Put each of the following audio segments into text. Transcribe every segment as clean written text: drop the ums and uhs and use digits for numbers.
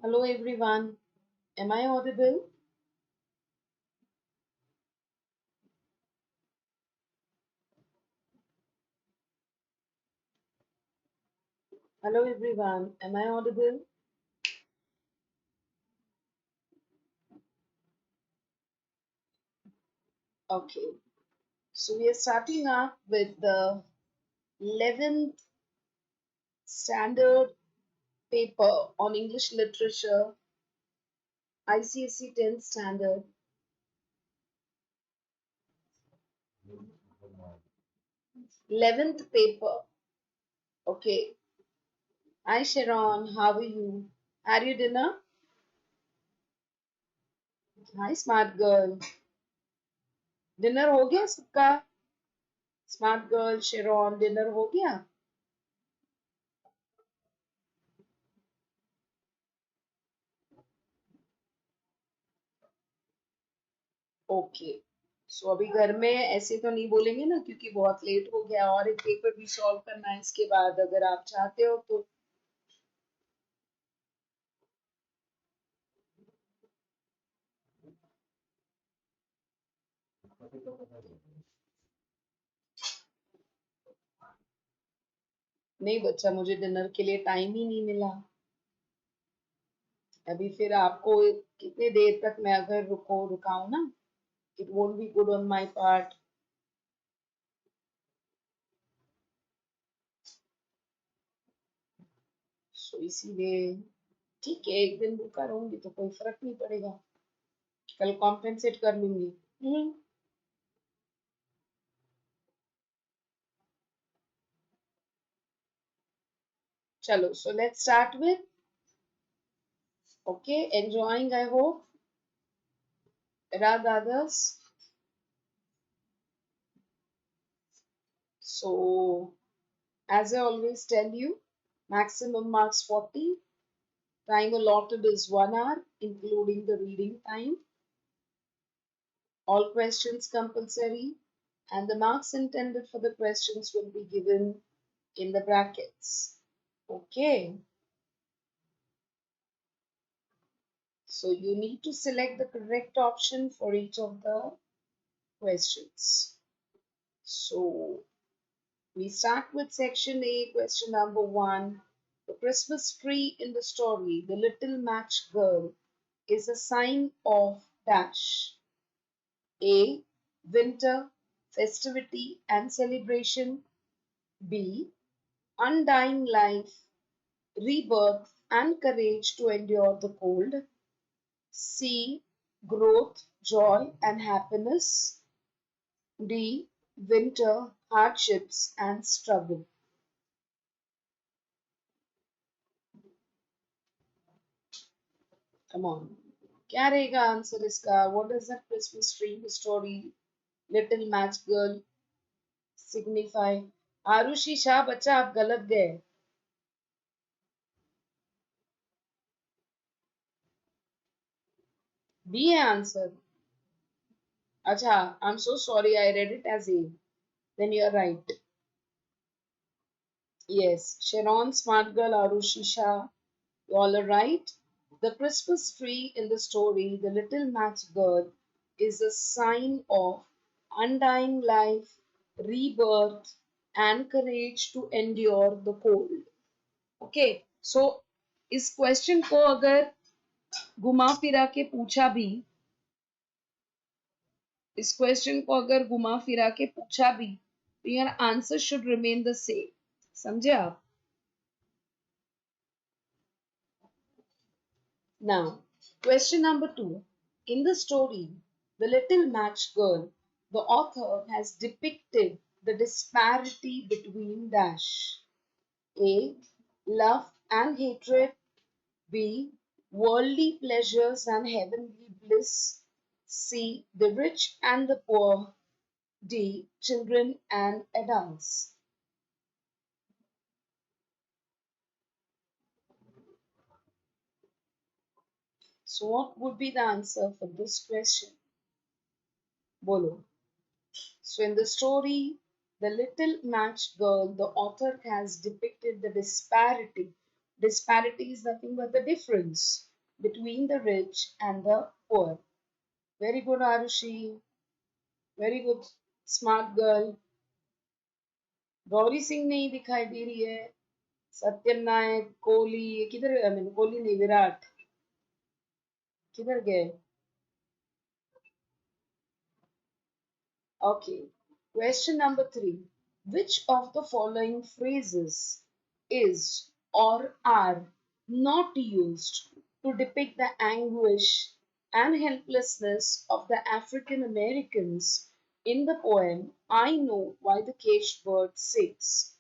Hello everyone. Am I audible? Hello everyone. Am I audible? Okay. So we are starting up with the 11th standard paper on English literature, ICSE 10th standard. 11th paper. Okay. Hi Sharon, how are you? Had you dinner? Hi smart girl. Dinner हो गया सबका? Smart girl शेरॉन dinner हो गया? Okay so अभी घर में ऐसे तो नहीं बोलेंगे ना क्योंकि बहुत लेट हो गया और एक पेपर भी सॉल्व करना है इसके बाद अगर आप चाहते हो तो नहीं बच्चा मुझे डिनर के लिए टाइम ही नहीं मिला अभी फिर आपको कितने देर तक मैं अगर रुकाऊं ना it won't be good on my part so इसीलिए ठीक है एक दिन रुका रहूंगी तो कोई फर्क नहीं पड़ेगा कल कॉम्पेंसेट कर लूंगी चलो so let's start with okay enjoying I hope others. So as I always tell you, maximum marks 40, time allotted is 1 hour including the reading time, all questions compulsory, and the marks intended for the questions will be given in the brackets. Okay, so you need to select the correct option for each of the questions. So we start with section A, question number 1. The Christmas tree in the story, The Little Match Girl, is a sign of dash. A. Winter, festivity and celebration. B. Undying life, rebirth and courage to endure the cold. C. Growth, joy and happiness. D. Winter, hardships and struggle. Come on. क्या रहेगा answer इसका? What does that Christmas tree story Little Match Girl signify? Arushi Shah बच्चा आप गलत गए. B है answer. अच्छा, I'm so sorry I read it as A. Then you're right. Yes, Sharon, Smart Girl, Arushi Shah, you all are right. The Christmas tree in the story, The Little Match Girl, is a sign of undying life, rebirth, and courage to endure the cold. Okay, so इस question को अगर घुमा फिरा के पूछा भी इस question को अगर घुमा फिरा के पूछा भी तो your answer should remain the same. समझे आप? Now, question number 2. In the story, The Little Match Girl, the author has depicted the disparity between dash. A. Love and hatred. B. Worldly pleasures and heavenly bliss. C. The rich and the poor. D. Children and adults. So what would be the answer for this question? Bolo. So in the story, The Little Match Girl, the author has depicted the disparity. Disparity is nothing but the difference between the rich and the poor. Very good, Arushi. Very good, smart girl. Gauri Singh नहीं दिखाई दे रही है. सत्यम नायक, कोहली, ये किधर? I mean Kohli नहीं, विराट किधर गए? Okay. Question number 3. Which of the following phrases is or are not used to depict the anguish and helplessness of the African Americans in the poem I Know Why the Caged Bird Sings?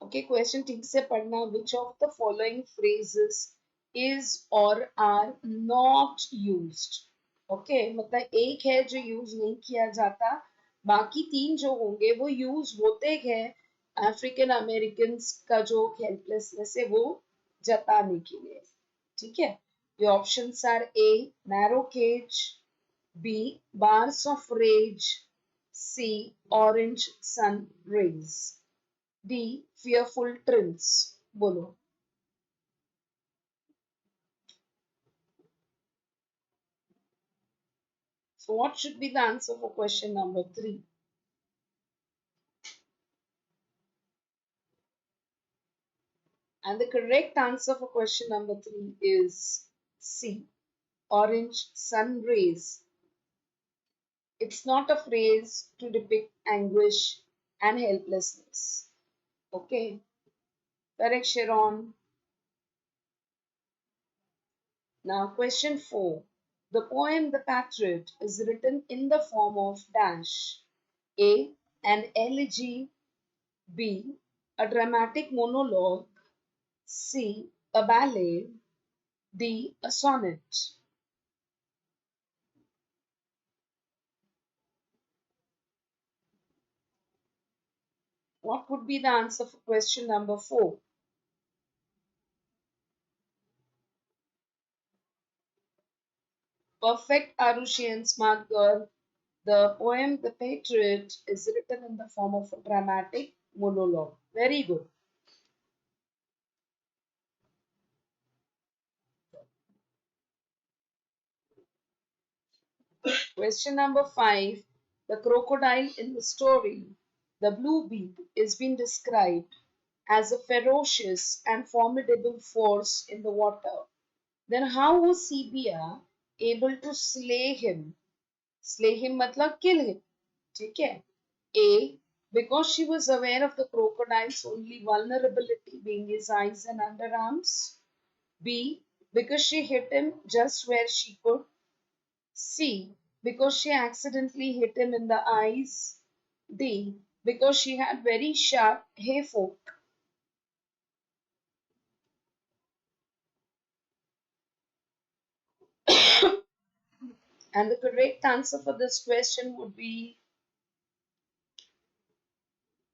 Okay, question ठीक से पढ़ना. Which of the following phrases is or are not used? Okay, मतलब एक है जो use नहीं किया जाता, बाकी तीन जो होंगे वो यूज होते हैं अफ्रीकन अमेरिकन का जो हेल्पलेसनेस है वो जताने के लिए. ठीक है. The options are A. Narrow cage, B. Bars of rage, C. Orange sun rays, D. Fearful trills. बोलो. So what should be the answer for question number 3? And the correct answer for question number 3 is C. Orange sun rays. It's not a phrase to depict anguish and helplessness. Okay. Correct, Sharon. Now, question 4. The poem The Patriot is written in the form of dash. A. An elegy. B. A dramatic monologue. C. A ballad. D. A sonnet. What would be the answer for question number 4? Perfect, Arushi and smart girl. The poem The Patriot is written in the form of a dramatic monologue. Very good. Question number 5. The crocodile in the story, the blue beak, is being described as a ferocious and formidable force in the water. Then how was CBA able to slay him? Slay him matlab kill him. ठीक है. A. Because she was aware of the crocodile's only vulnerability being his eyes and underarms. B. Because she hit him just where she could. C. Because she accidentally hit him in the eyes. D. Because she had very sharp hair fork. And the correct answer for this question would be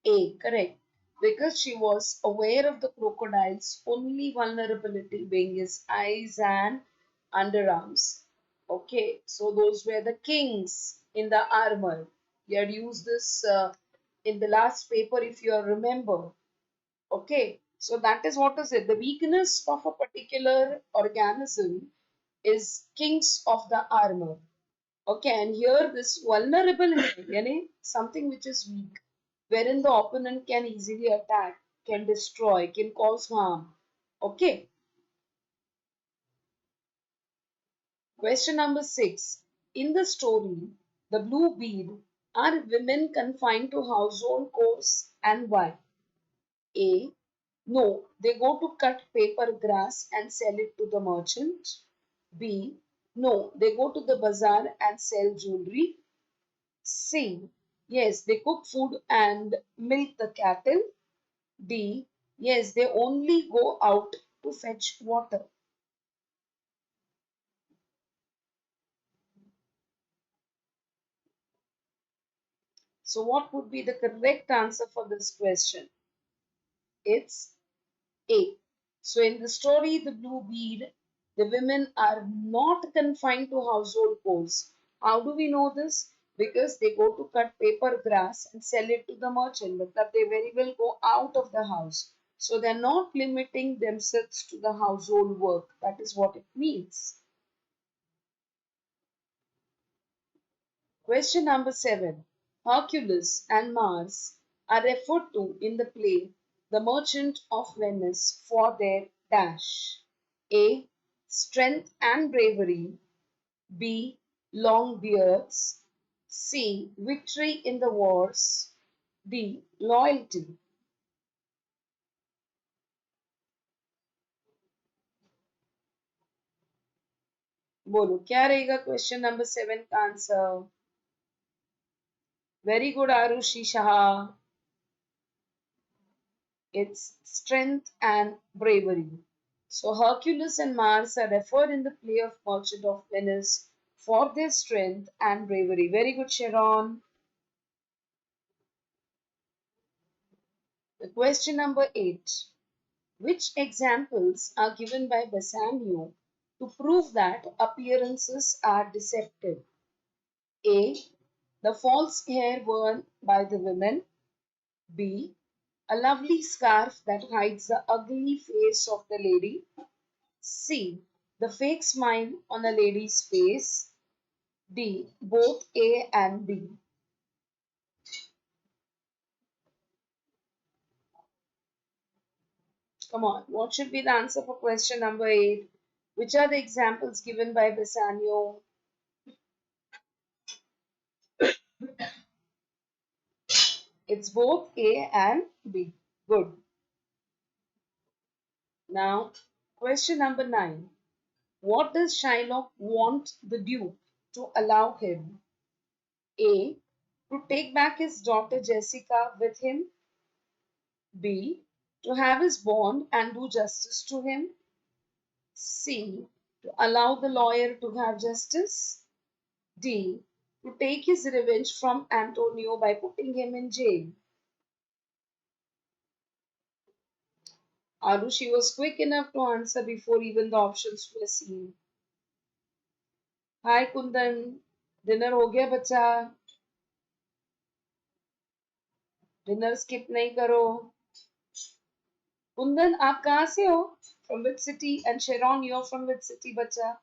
A. Correct. Because she was aware of the crocodile's only vulnerability being his eyes and underarms. Okay, so those were the kings in the armor. We had used this in the last paper if you remember. Okay, so that is what is it. The weakness of a particular organism is kings of the armor. Okay, and here this vulnerable yani something which is weak, wherein the opponent can easily attack, can destroy, can cause harm. Okay. Question number 6. In the story, The Blue Bead, are women confined to household chores and why? A. No, they go to cut paper grass and sell it to the merchant. B. No, they go to the bazaar and sell jewelry. C. Yes, they cook food and milk the cattle. D. Yes, they only go out to fetch water. So, what would be the correct answer for this question? It's A. So, in the story The Blue Bead, the women are not confined to household chores. How do we know this? Because they go to cut paper grass and sell it to the merchant, but that they very well go out of the house. So they're not limiting themselves to the household work. That is what it means. Question number 7. Hercules and Mars are referred to in the play The Merchant of Venice for their dash. A. Strength and bravery. B. Long beards. C. Victory in the wars. D. Loyalty. बोलो क्या रहेगा question number 7 का answer? Very good Arushi Shah. It's strength and bravery. So Hercules and Mars are referred in the play of Merchant of Venice for their strength and bravery. Very good, Sharon. The question number 8. Which examples are given by Bassanio to prove that appearances are deceptive? A. The false hair worn by the women. B. A lovely scarf that hides the ugly face of the lady. C. The fake smile on a lady's face. D. Both A and B. Come on, what should be the answer for question number 8? Which are the examples given by Bassanio? It's both A and B. Good. Now, question number 9. What does Shylock want the Duke to allow him? A. To take back his daughter Jessica with him. B. To have his bond and do justice to him. C. To allow the lawyer to have justice. D. To take his revenge from Antonio by putting him in jail. Arushi was quick enough to answer before even the options were seen. Hi Kundan, dinner हो गया बच्चा? Dinner skip नहीं करो. कुंदन आप कहाँ से हो? From which city? And Sharon, you're from which city बच्चा?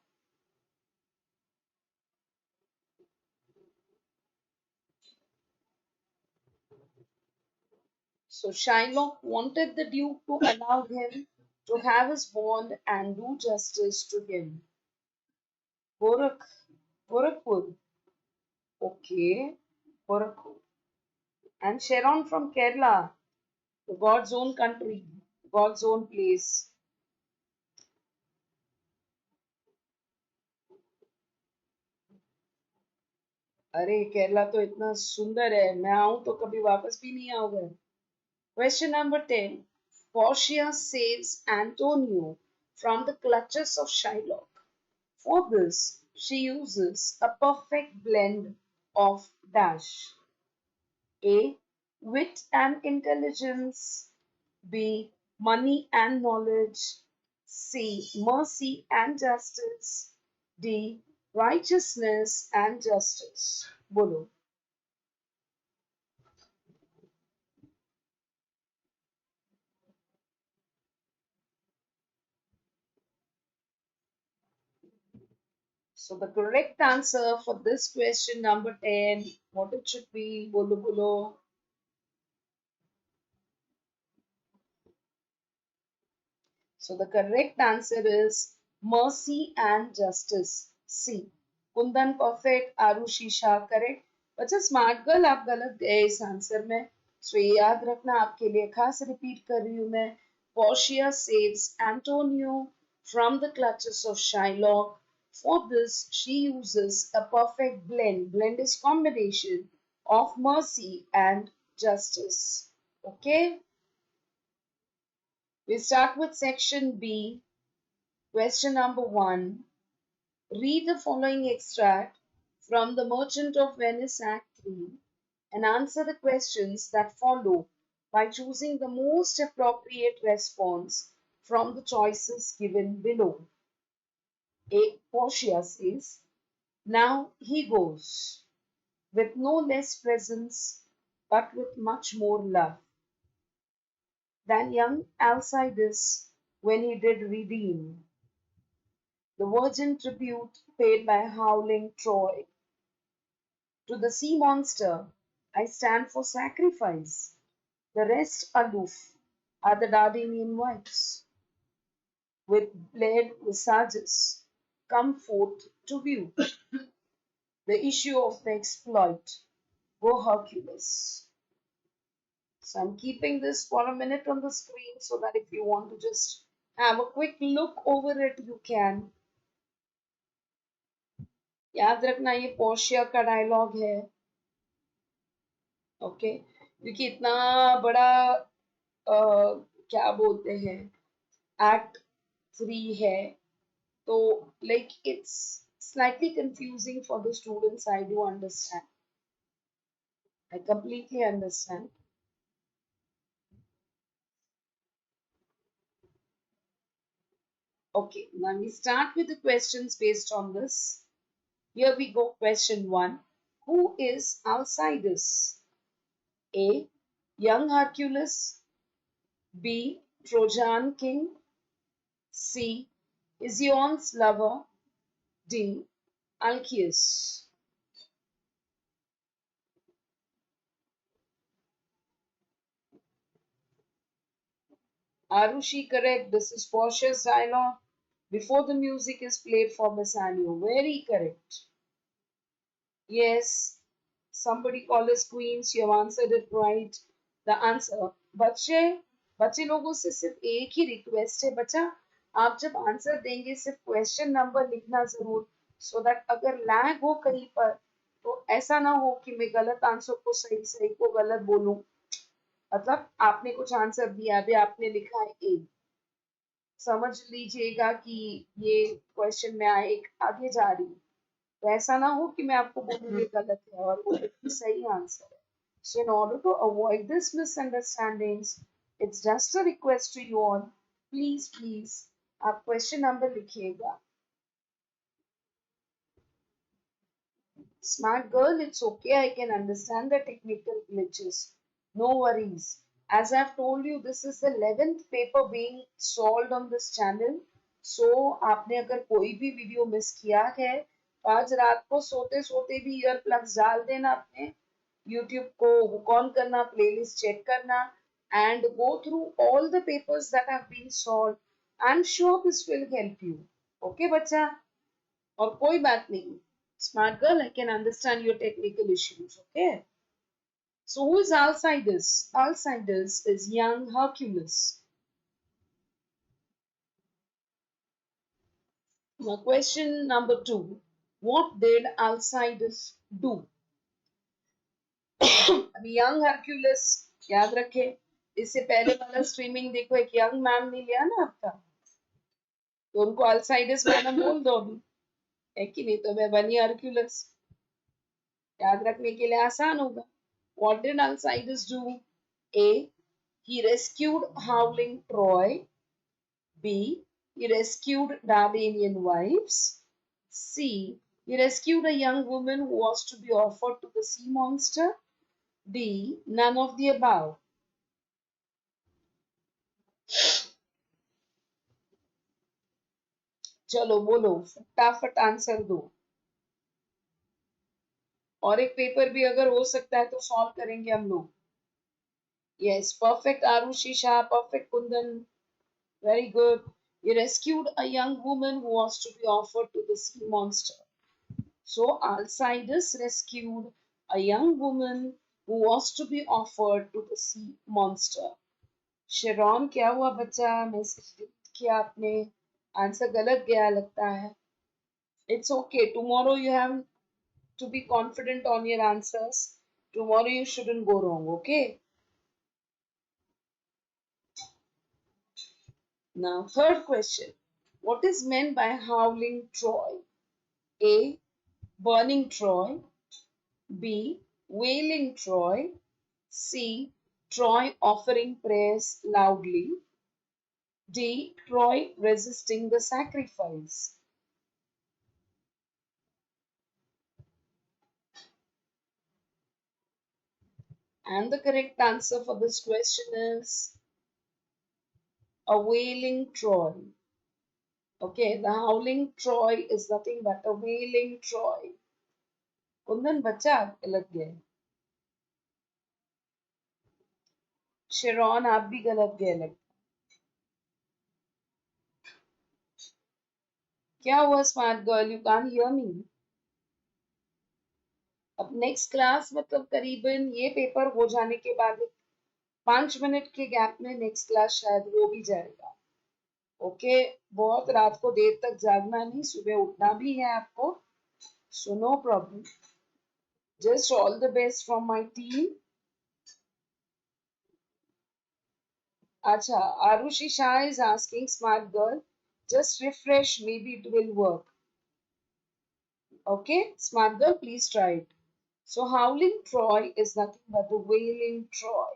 So Shylock wanted the Duke to allow him to have his bond and do justice to him. Gorakhpur. Okay, Gorakhpur. And Sharon from Kerala, the God's own country, God's own place. अरे केरला तो इतना सुंदर है, मैं आऊं तो कभी वापस भी नहीं आओगे. Question number 10. Portia saves Antonio from the clutches of Shylock. For this, she uses a perfect blend of dash. A. Wit and intelligence. B. Money and knowledge. C. Mercy and justice. D. Righteousness and justice. Bolo. So the correct answer for this question number 10, what it should be, bolo bolo. So the correct answer is mercy and justice. C. Kundan perfect, Arushi Shah correct. बच्चा smart girl आप गलत गए इस answer में. सो ये याद रखना, आपके लिए खास रिपीट कर रही हूं मैं. Portia saves Antonio from the clutches of Shylock. For this, she uses a perfect blend. Blend is combination of mercy and justice. Okay? We start with section B. Question number 1. Read the following extract from The Merchant of Venice Act 3 and answer the questions that follow by choosing the most appropriate response from the choices given below. A. Portia says, now he goes, with no less presence but with much more love. than young Alcides when he did redeem the virgin tribute paid by howling Troy. To the sea monster, I stand for sacrifice. The rest aloof are the Dardanian wives, with bled visages, come forth to view the issue of the exploit. Go Hercules. So I'm keeping this for a minute on the screen so that if you want to just have a quick look over it, you can. याद रखना ये Portia का dialogue है. Okay क्योंकि इतना बड़ा क्या बोलते हैं एक्ट 3 है तो like it's slightly confusing for the students. I do understand. I completely understand. Okay, now we start with the questions based on this. Here we go. Question 1. Who is Alcides? A. Young Hercules. B. Trojan king. C. Ision's lover. D. Alcaeus. Arushi, correct. This is Portia's dialogue before the music is played for Bassanio. Very correct. Yes, somebody called us queens. You have answered it right. The answer. बच्चे बच्चे लोगों से सिर्फ एक ही request है बच्चा आप जब आंसर देंगे सिर्फ क्वेश्चन नंबर लिखना जरूर सो दैट अगर लैग हो कहीं पर तो ऐसा ना हो कि मैं गलत आंसर को सही सही को गलत बोलूं मतलब आपने कुछ आंसर दिया अभी आपने लिखा है ए समझ लीजिएगा कि ये क्वेश्चन में एक आगे जा रही तो ऐसा ना हो कि मैं आपको बोलूं ये गलत है और वो सही आंसर है so in order to avoid this misunderstandings it's just a request to you all please आप क्वेश्चन नंबर लिखिएगा smart girl it's okay I can understand the technical glitches no worries as I've told you this is the 11th paper being solved on this channel so आपने अगर कोई भी video miss किया है तो आज रात को सोते सोते भी ईयर प्लग्स डाल देना अपने YouTube को हुक ऑन करना प्लेलिस्ट चेक करना and go through all the papers that have been solved. I'm sure this will help you. Okay बच्चा और कोई बात नहीं smart girl I can understand your technical issues. Okay. So who is Alcides? Alcides is young Hercules. Now question number 2. What did Alcides do? अभी young Hercules याद रखे इससे पहले वाला स्ट्रीमिंग देखो एक यंग मैम ने लिया ना आपका तो उनको अल्साइडस मैडम बोल दो अभी है कि नहीं तो मैं बनी हरक्यूलिस याद रखने के लिए आसान होगा What did Alcides do? A. He rescued howling Troy. B. He rescued Dardanian wives. C. He rescued a young woman who was to be offered to the sea monster. D. None of the above. चलो बोलो फटाफट answer दो और एक paper भी अगर हो सकता है तो सॉल्व करेंगे हम लोग yes perfect Arushi Shah perfect Kundan very good He rescued a young woman who was to be offered to the sea monster. So Alcides rescued a young woman who was to be offered to the sea monster. Sharon क्या हुआ बच्चा message किया आपने answer गलत गया लगता है It's okay. Tomorrow you have to be confident on your answers. Tomorrow you shouldn't go wrong, okay? Now, third question. What is meant by howling Troy? A. Burning Troy. B. Wailing Troy. C. Troy offering prayers loudly. D. Troy resisting the sacrifice. And the correct answer for this question is a wailing Troy. Okay, the howling Troy is nothing but a wailing Troy. Kundan बच्चा गलत गए, शेरॉन आप भी गलत गए लगता। क्या हुआ smart girl, you can't hear me? अब नेक्स्ट क्लास मतलब करीबन ये पेपर हो जाने के बाद 5 मिनट के गैप में नेक्स्ट क्लास शायद हो भी जाएगा। ओके, बहुत रात को देर तक जागना नहीं, सुबह उठना भी है आपको, so no problem. Just all the best from my team. अच्छा, Arushi Shah is asking smart girl, just refresh, maybe it will work. Okay, smart girl, please try it. So howling Troy is nothing but the wailing Troy.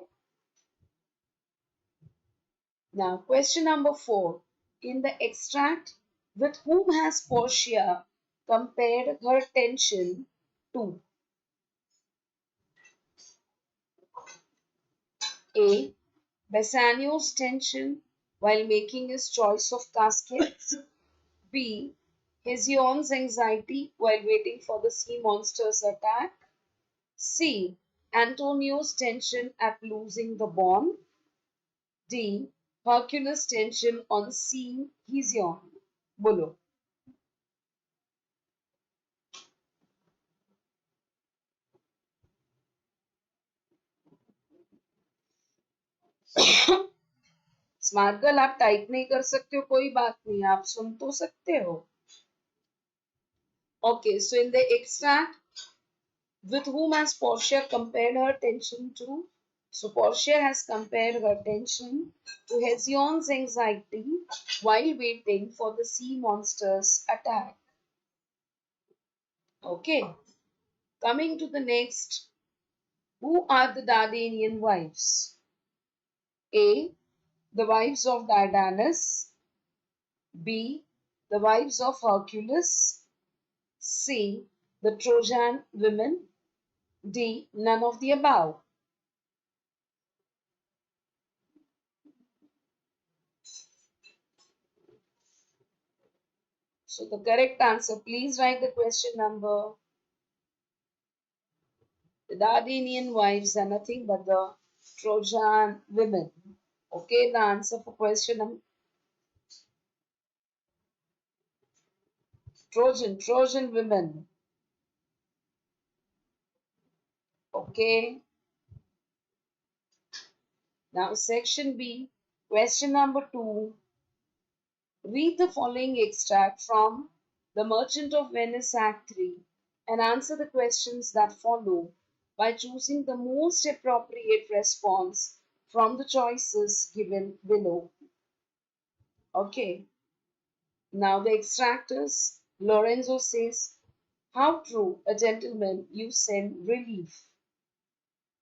Now, question number 4. In the extract, with whom has Portia compared her tension to? A. Bassanio's tension while making his choice of caskets. B. Hesiod's anxiety while waiting for the sea monster's attack. C. Antonio's tension at losing the bond. D. Hercules' tension on seeing Hesiod. Bolo. Smart girl, आप type नहीं कर सकते हो, कोई बात नहीं, आप सुन तो सकते हो। Okay, so in the extract, with whom has Portia compared her tension to? So Portia has compared her tension to Hesiod's anxiety while waiting for the sea monster's attack. Okay, coming to the next, who are the Dardanian wives? A. The wives of Dardanus. B. The wives of Hercules. C. The Trojan women. D. None of the above. So the correct answer, please write the question number. The Dardanian wives are nothing but the Trojan women. Okay, the answer for question number Trojan women. Okay. Now section B, question number 2. Read the following extract from The Merchant of Venice Act 3 and answer the questions that follow by choosing the most appropriate response from the choices given below. Okay. Now the extract is, Lorenzo says, how true, a gentleman, you send relief.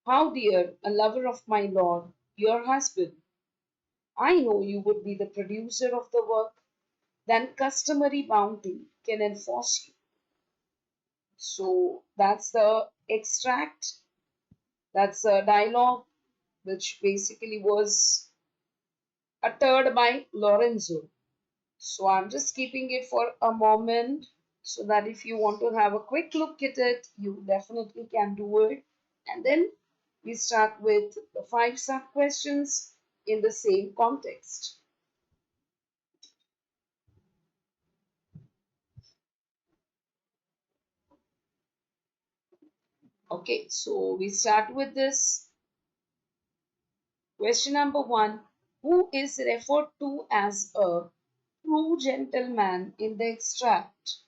How dear, a lover of my lord, your husband. I know you would be the producer of the work, then customary bounty can enforce you. So that's the extract. That's a dialogue which basically was uttered by Lorenzo. So I'm just keeping it for a moment so that if you want to have a quick look at it, you definitely can do it. And then we start with the 5 sub questions in the same context. Okay, so we start with this. Question number 1. Who is referred to as a true gentleman in the extract?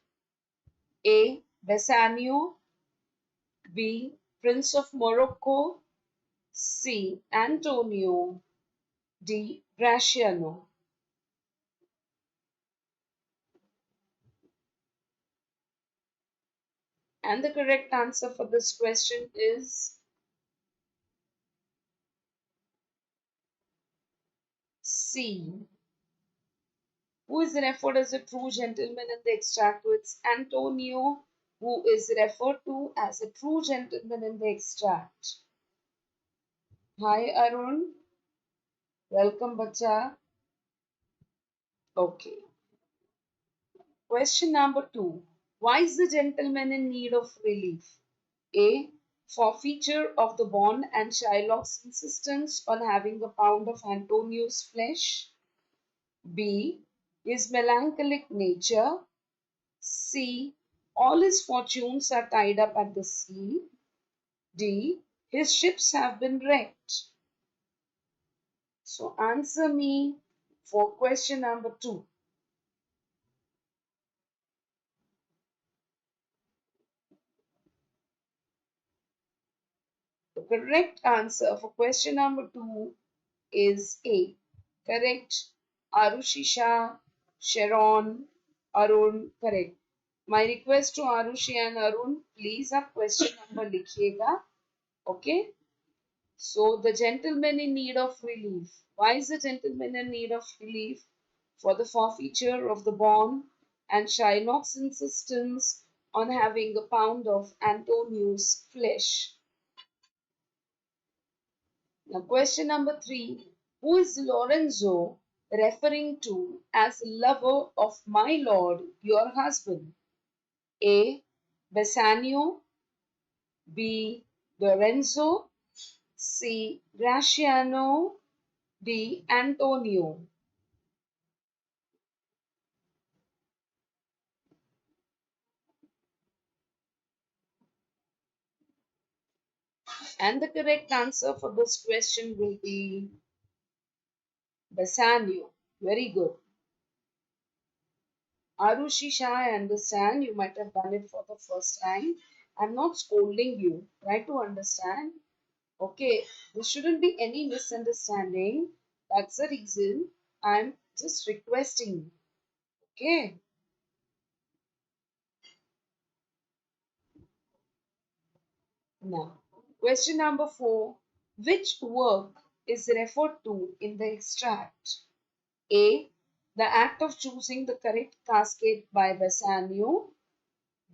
A. Bassanio. B. Prince of Morocco. C. Antonio. D. Bracciano. And the correct answer for this question is C. Who is referred as a true gentleman in the extract? It's Antonio who is referred to as a true gentleman in the extract. Hi Arun. Welcome, bacha. Okay. Question number 2. Why is the gentleman in need of relief? A. Forfeiture of the bond and Shylock's insistence on having a pound of Antonio's flesh. B. His melancholic nature. C. All his fortunes are tied up at the sea. D. His ships have been wrecked. So answer me for question number 2. The correct answer for question number 2 is A. Correct. Arushisha, Sharon, Arun. Correct. My request to Arushi and Arun, please आप question number लिखिएगा. Okay. So the gentleman in need of relief. Why is the gentleman in need of relief? For the forfeiture of the bond and Shylock's insistence on having a pound of Antonio's flesh. Now, question number 3. Who is Lorenzo referring to as lover of my lord, your husband? A. Bassanio. B. Lorenzo. C. Graciano. D. Antonio. And the correct answer for this question will be Bassanio. Very good. Arushisha, I understand you might have done it for the first time. I'm not scolding you. Try to understand. Okay, there shouldn't be any misunderstanding. That's the reason I'm just requesting you. Okay. Now, question number 4. Which work is referred to in the extract? A. The act of choosing the correct cascade by Bassanio.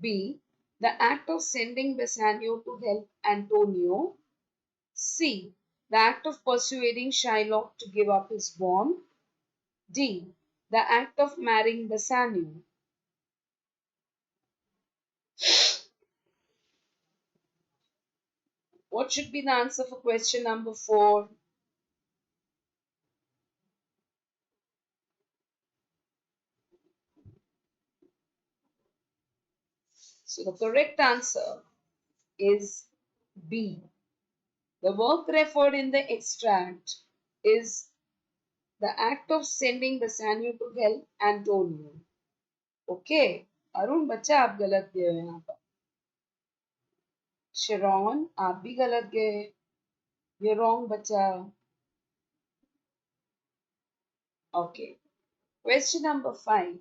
B. The act of sending Bassanio to help Antonio. C. The act of persuading Shylock to give up his bond. D. The act of marrying Bassanio. What should be the answer for question number 4? So the correct answer is B. The work referred in the extract is the act of sending Bassanio to help Antonio. Okay. Arun बच्चा आप गलत गए हो यहाँ पर. Sharon, आप भी गलत गए. You're wrong बच्चा. Okay. Question number 5.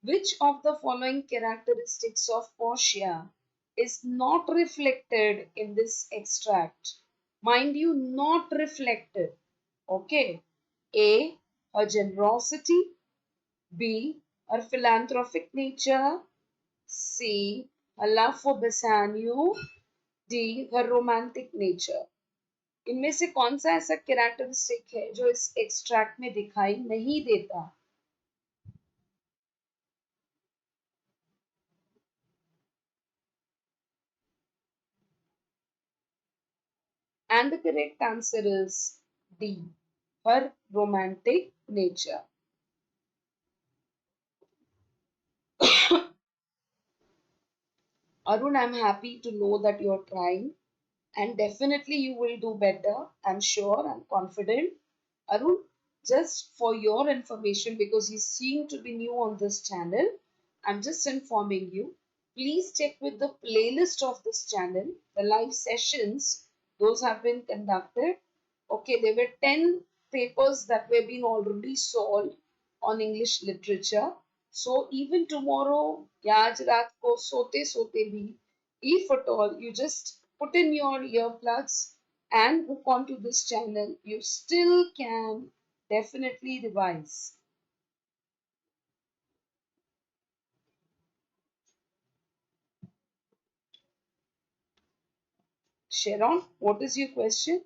Which of the following characteristics of Portia is not reflected in this extract? Mind you, not reflected. Okay. A. Her generosity. B. Her philanthropic nature. C. Her love for Bassanio. D. Her romantic nature. इनमें से कौन सा ऐसा characteristic है जो इस extract में दिखाई नहीं देता? And the correct answer is D. Her romantic nature. Arun, I'm happy to know that you're trying and definitely you will do better. I'm sure, I'm confident. Arun, just for your information, because you seem to be new on this channel, I'm just informing you. Please check with the playlist of this channel. The live sessions, those have been conducted. Okay, there were 10 papers that were being already solved on English literature. So even tomorrow, या आज रात को सोते सोते भी, if at all you just put in your earplugs and hook onto this channel, you still can definitely revise. Sharon, what is your question?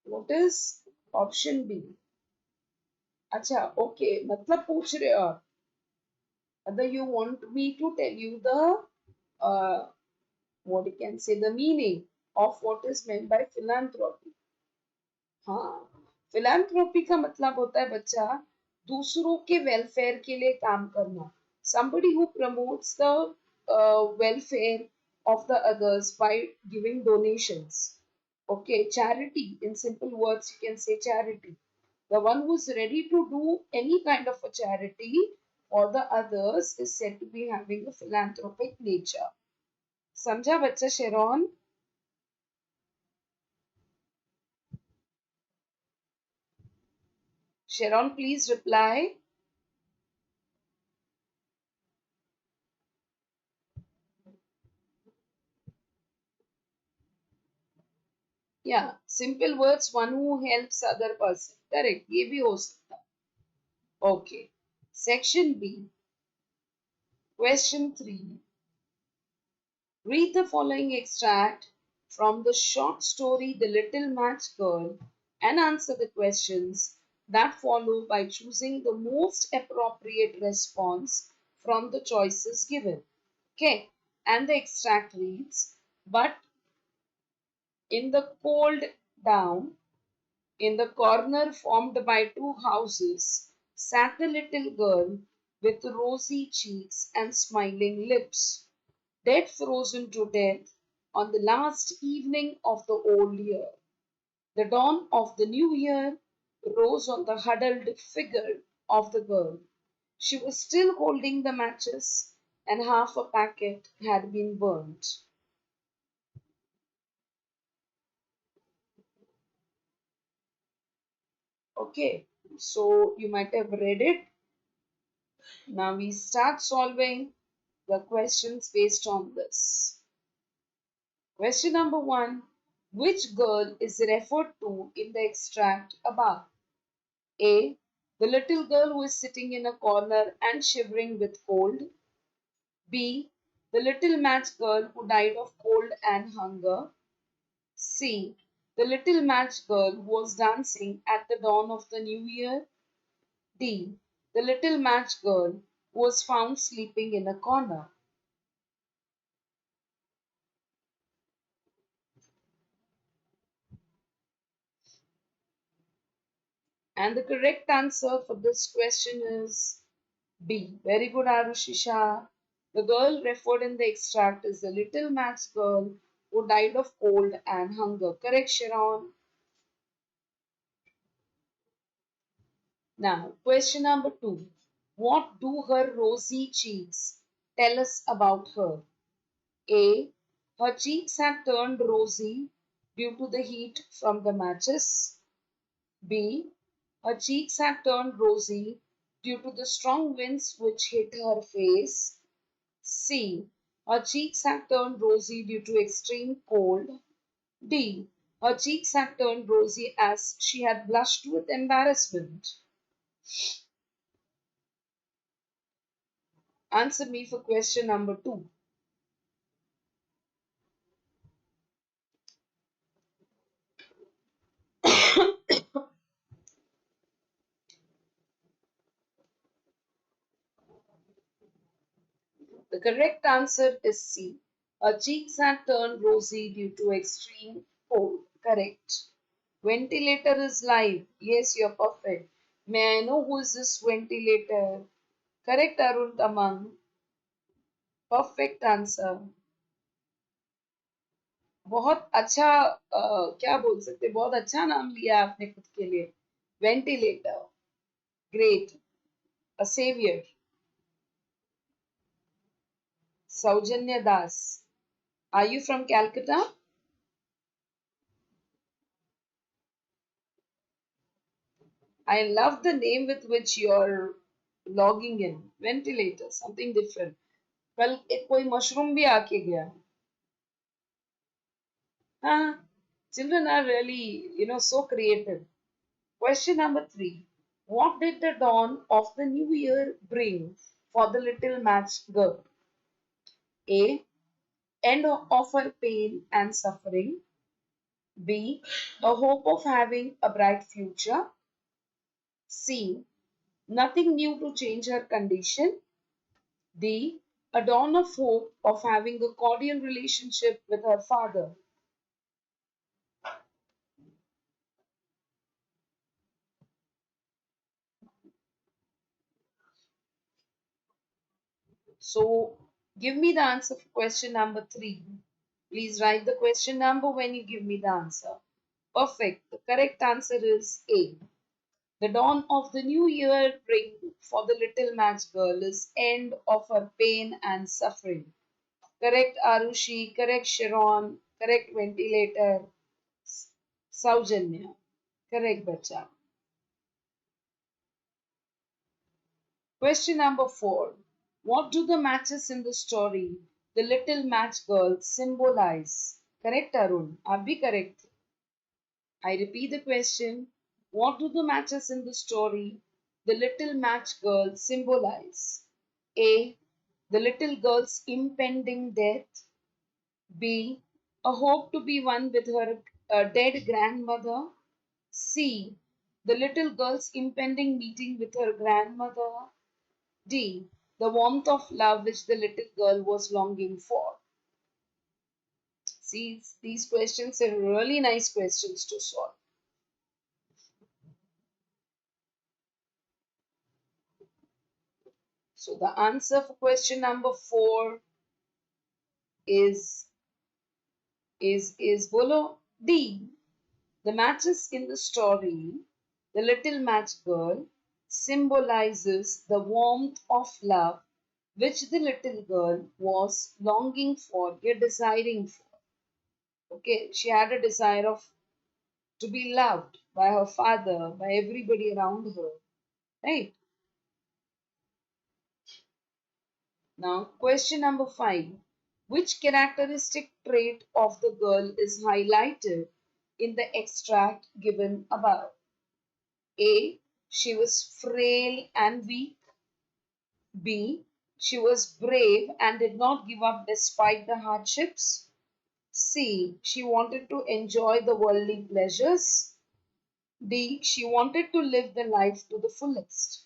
What is option B. अच्छा, okay, मतलब पूछ रहे हो आप, whether you want me to tell you the what you can say the meaning of what is meant by philanthropy. हाँ, philanthropy का मतलब होता है बच्चा दूसरों के वेलफेयर के लिए काम करना. Somebody who promotes the welfare of the others by giving donations. Okay, charity. In simple words, you can say charity. The one who is ready to do any kind of a charity for the others is said to be having a philanthropic nature. समझा बच्चा शेरॉन? Sharon, please reply. Yeah, simple words, one who helps other person. Correct. ये भी हो सकता. Okay. Section B. Question 3. Read the following extract from the short story The Little Match Girl and answer the questions that follow by choosing the most appropriate response from the choices given. Okay. And the extract reads, but in the cold down, in the corner formed by two houses, sat the little girl with rosy cheeks and smiling lips, dead frozen to death on the last evening of the old year. The dawn of the new year rose on the huddled figure of the girl. She was still holding the matches, and half a packet had been burnt. Okay, so you might have read it. Now we start solving the questions based on this. Question number 1. Which girl is referred to in the extract above? A. The little girl who is sitting in a corner and shivering with cold. B. The little match girl who died of cold and hunger. C. The little match girl who was dancing at the dawn of the new year. D. The little match girl who was found sleeping in a corner. And the correct answer for this question is B. Very good, Arushisha. The girl referred in the extract is the little match girl who died of cold and hunger. Correct, Sharon? Now, question number 2. What do her rosy cheeks tell us about her? A. Her cheeks had turned rosy due to the heat from the matches. B. Her cheeks had turned rosy due to the strong winds which hit her face. C. Her cheeks had turned rosy due to extreme cold. D. Her cheeks had turned rosy as she had blushed with embarrassment. Answer me for question number 2. The correct answer is C. Her cheeks had turned rosy due to extreme cold. Correct. Ventilator is live. Yes, you're perfect. May I know who is this ventilator? Correct, Arun Tamang. Perfect answer. बहुत अच्छा क्या बोल सकते, बहुत अच्छा नाम लिया आपने खुद के लिए. Ventilator. Great. A saviour. Saujanya Das. Are you from Calcutta? I love the name with which you're logging in. Ventilator, something different. कल एक कोई मशरूम भी आके गया. हाँ, children are really, so creative. Question number 3. What did the dawn of the new year bring for the little match girl? A. End of her pain and suffering. B. A hope of having a bright future. C. Nothing new to change her condition. D. A dawn of hope of having a cordial relationship with her father. So, give me the answer for question number 3. Please write the question number when you give me the answer. Perfect. The correct answer is A. The dawn of the new year bring for the little match girl is end of her pain and suffering. Correct Arushi, correct Sharon, correct ventilator, Saujanya. Correct bacha. Question number 4. What do the matches in the story, the little match girl, symbolize? Correct Arun. Are we correct? I repeat the question. What do the matches in the story, the little match girl, symbolize? A. The little girl's impending death. B. A hope to be one with her dead grandmother. C. The little girl's impending meeting with her grandmother. D. The warmth of love which the little girl was longing for. See, these questions are really nice questions to solve. So the answer for question number 4 is bolo D. The matches in the story, the little match girl, symbolizes the warmth of love which the little girl was longing for, desiring for. Okay, she had a desire of to be loved by her father, by everybody around her, right? Now, question number 5. Which characteristic trait of the girl is highlighted in the extract given above? A. She was frail and weak. B. She was brave and did not give up despite the hardships. C. She wanted to enjoy the worldly pleasures. D. She wanted to live the life to the fullest.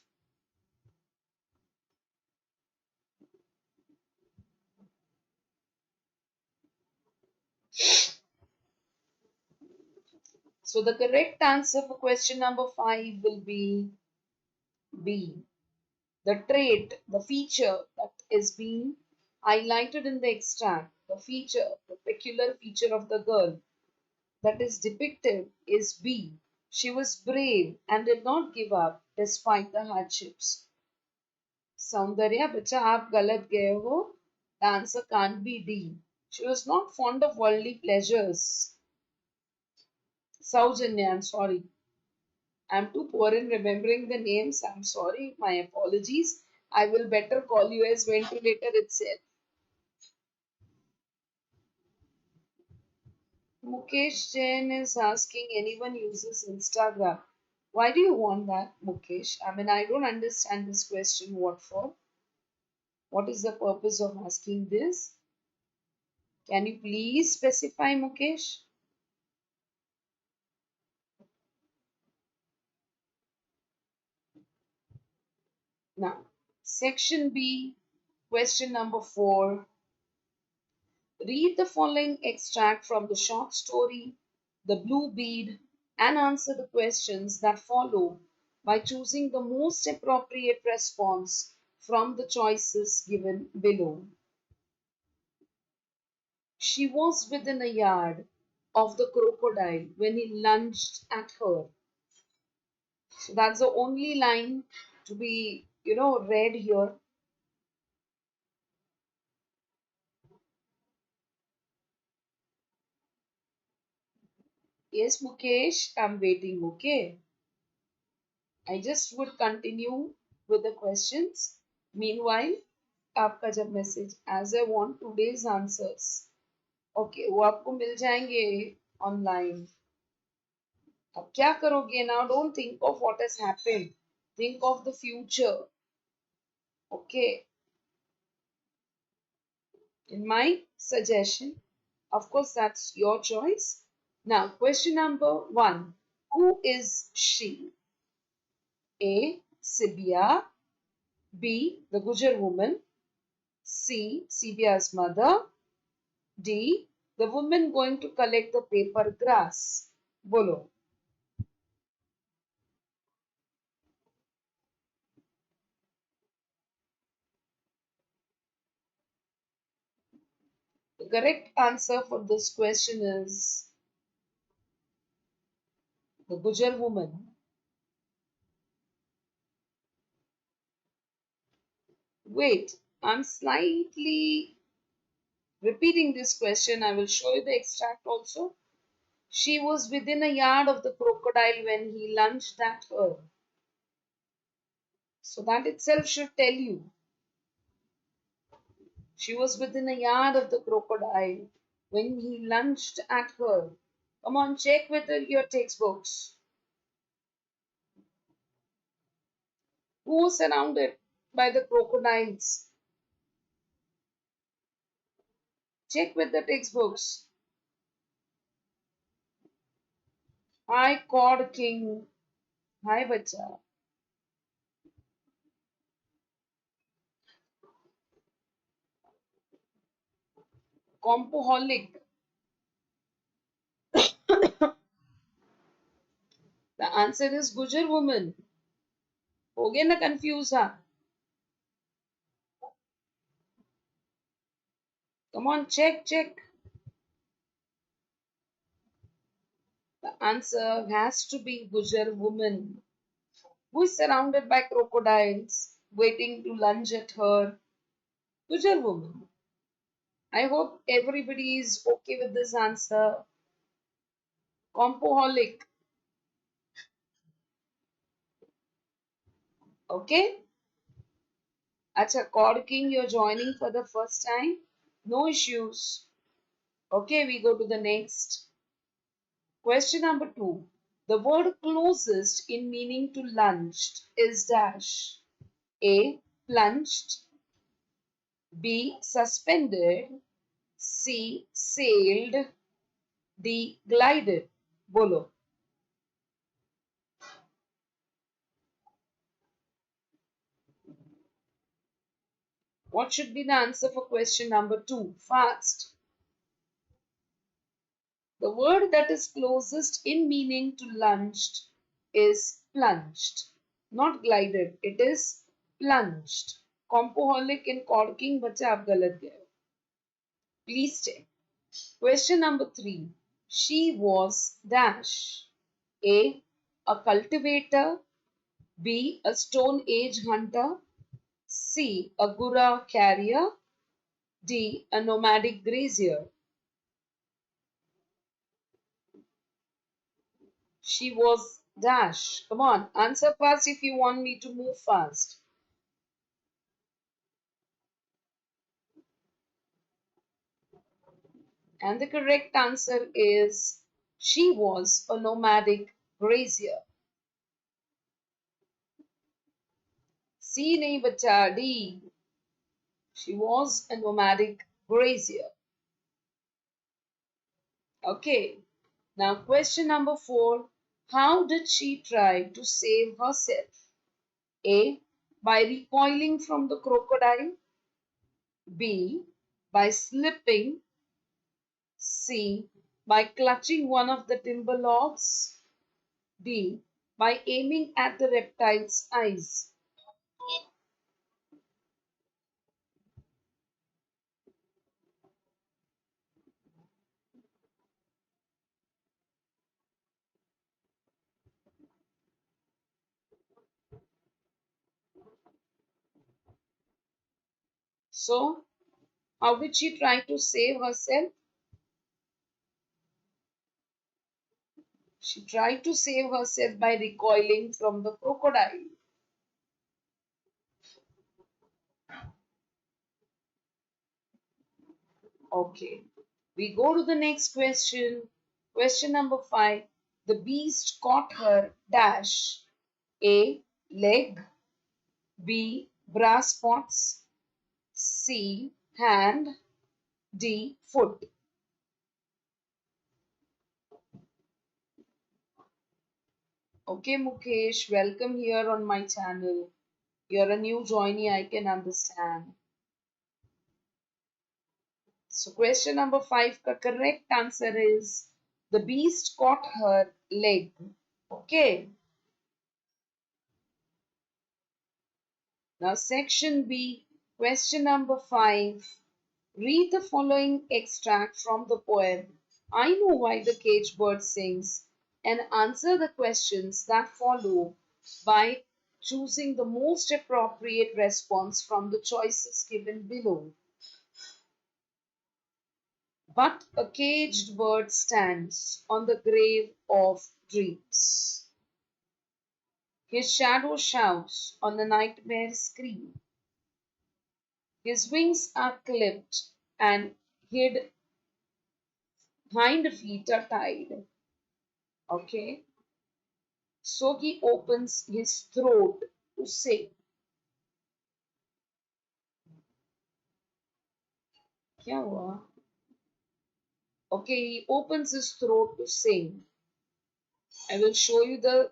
So the correct answer for question number 5 will be B. The trait, the feature that is being highlighted in the extract, the feature, the peculiar feature of the girl that is depicted is B. She was brave and did not give up despite the hardships. Saundarya, बच्चा आप गलत गए हो. The answer can't be D. She was not fond of worldly pleasures. Saujanya, I'm sorry. I'm too poor in remembering the names. I'm sorry. My apologies. I will better call you as ventilator itself. Mukesh Jain is asking anyone uses Instagram. Why do you want that, Mukesh? I mean, I don't understand this question. What for? What is the purpose of asking this? Can you please specify, Mukesh? Now, section B, question number 4. Read the following extract from the short story, The Blue Bead, and answer the questions that follow by choosing the most appropriate response from the choices given below. She was within a yard of the crocodile when he lunged at her. So that's the only line to be, read here. Yes, Mukesh, I'm waiting, okay? I just would continue with the questions. Meanwhile, आपका जब message as I want today's answers. Okay, वो आपको मिल जाएंगे online. अब क्या करोगे now? Don't think of what has happened. Think of the future. Okay. In my suggestion, of course, that's your choice. Now, question number 1. Who is she? A. Sibia. B. The Gujar woman. C. Sibia's mother. D. The woman going to collect the paper grass. Bolo. The correct answer for this question is the Gujar woman. Wait, I'm slightly repeating this question. I will show you the extract also. She was within a yard of the crocodile when he lunged at her. So that itself should tell you. She was within a yard of the crocodile when he lunged at her. Come on, check with your textbooks. Who was surrounded by the crocodiles? Check with the textbooks. Hi, Cod King. Hi, bacha. Compoholic. The answer is Gujar woman. हो गए ना confuse हाँ? Come on, check. The answer has to be Gujar woman, who is surrounded by crocodiles waiting to lunge at her. Gujar woman. I hope everybody is okay with this answer. Compoholic. Okay? Acha, Cod King, you're joining for the first time. No issues. Okay, we go to the next. Question number 2. The word closest in meaning to lunged is dash. A. Plunged. B. Suspended. C. Sailed. D. Glided. Bolo. What should be the answer for question number 2? Fast. The word that is closest in meaning to lunged is plunged, not glided. It is plunged. Compoholic and corking, बच्चा आप गलत गए. Please check. Question number 3. She was dash. A. A cultivator. B. A stone age hunter. C. A gura carrier. D. A nomadic grazier. She was dash. Come on, answer fast if you want me to move fast. And the correct answer is she was a nomadic grazier. C nahi bacha, D. She was a nomadic grazier. Okay. Now question number 4. How did she try to save herself? A. By recoiling from the crocodile. B. By slipping. C. By clutching one of the timber logs. D. By aiming at the reptile's eyes. So, how did she try to save herself? She tried to save herself by recoiling from the crocodile. Okay. We go to the next question. Question number 5. The beast caught her dash. A. Leg. B. Brass spots. C. Hand. D. Foot. Okay, Mukesh, welcome here on my channel. You're a new joinee, I can understand. So question number 5, the correct answer is the beast caught her leg. Okay. Now section B, question number 5. Read the following extract from the poem I Know Why the Caged Bird Sings and answer the questions that follow by choosing the most appropriate response from the choices given below. But a caged bird stands on the grave of dreams. His shadow shouts on the nightmare screen. His wings are clipped and hid hind feet are tied. Okay. So he opens his throat to sing. क्या हुआ? Okay, he opens his throat to sing. I will show you the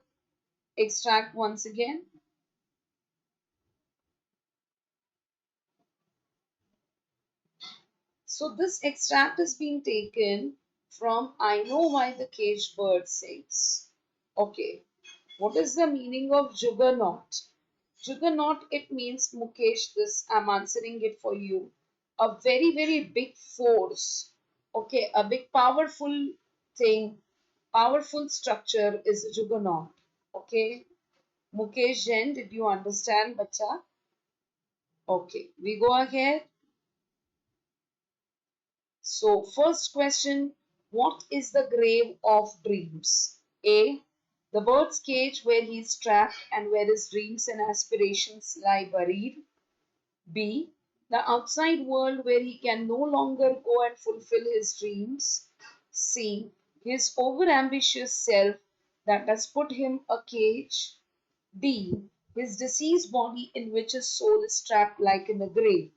extract once again. So this extract is being taken from I Know Why the Caged Bird Sings. Okay, what is the meaning of juggernaut? Juggernaut, it means, Mukesh, this I'm answering it for you. A very, very big force. Okay, a big powerful thing, powerful structure is a juggernaut. Okay, Mukesh Jain, did you understand, bacha? Okay, we go ahead. So, first question, what is the grave of dreams? A. The bird's cage where he is trapped and where his dreams and aspirations lie buried. B. The outside world where he can no longer go and fulfill his dreams. C. His overambitious self that has put him a cage. D. His deceased body in which his soul is trapped like in a grave.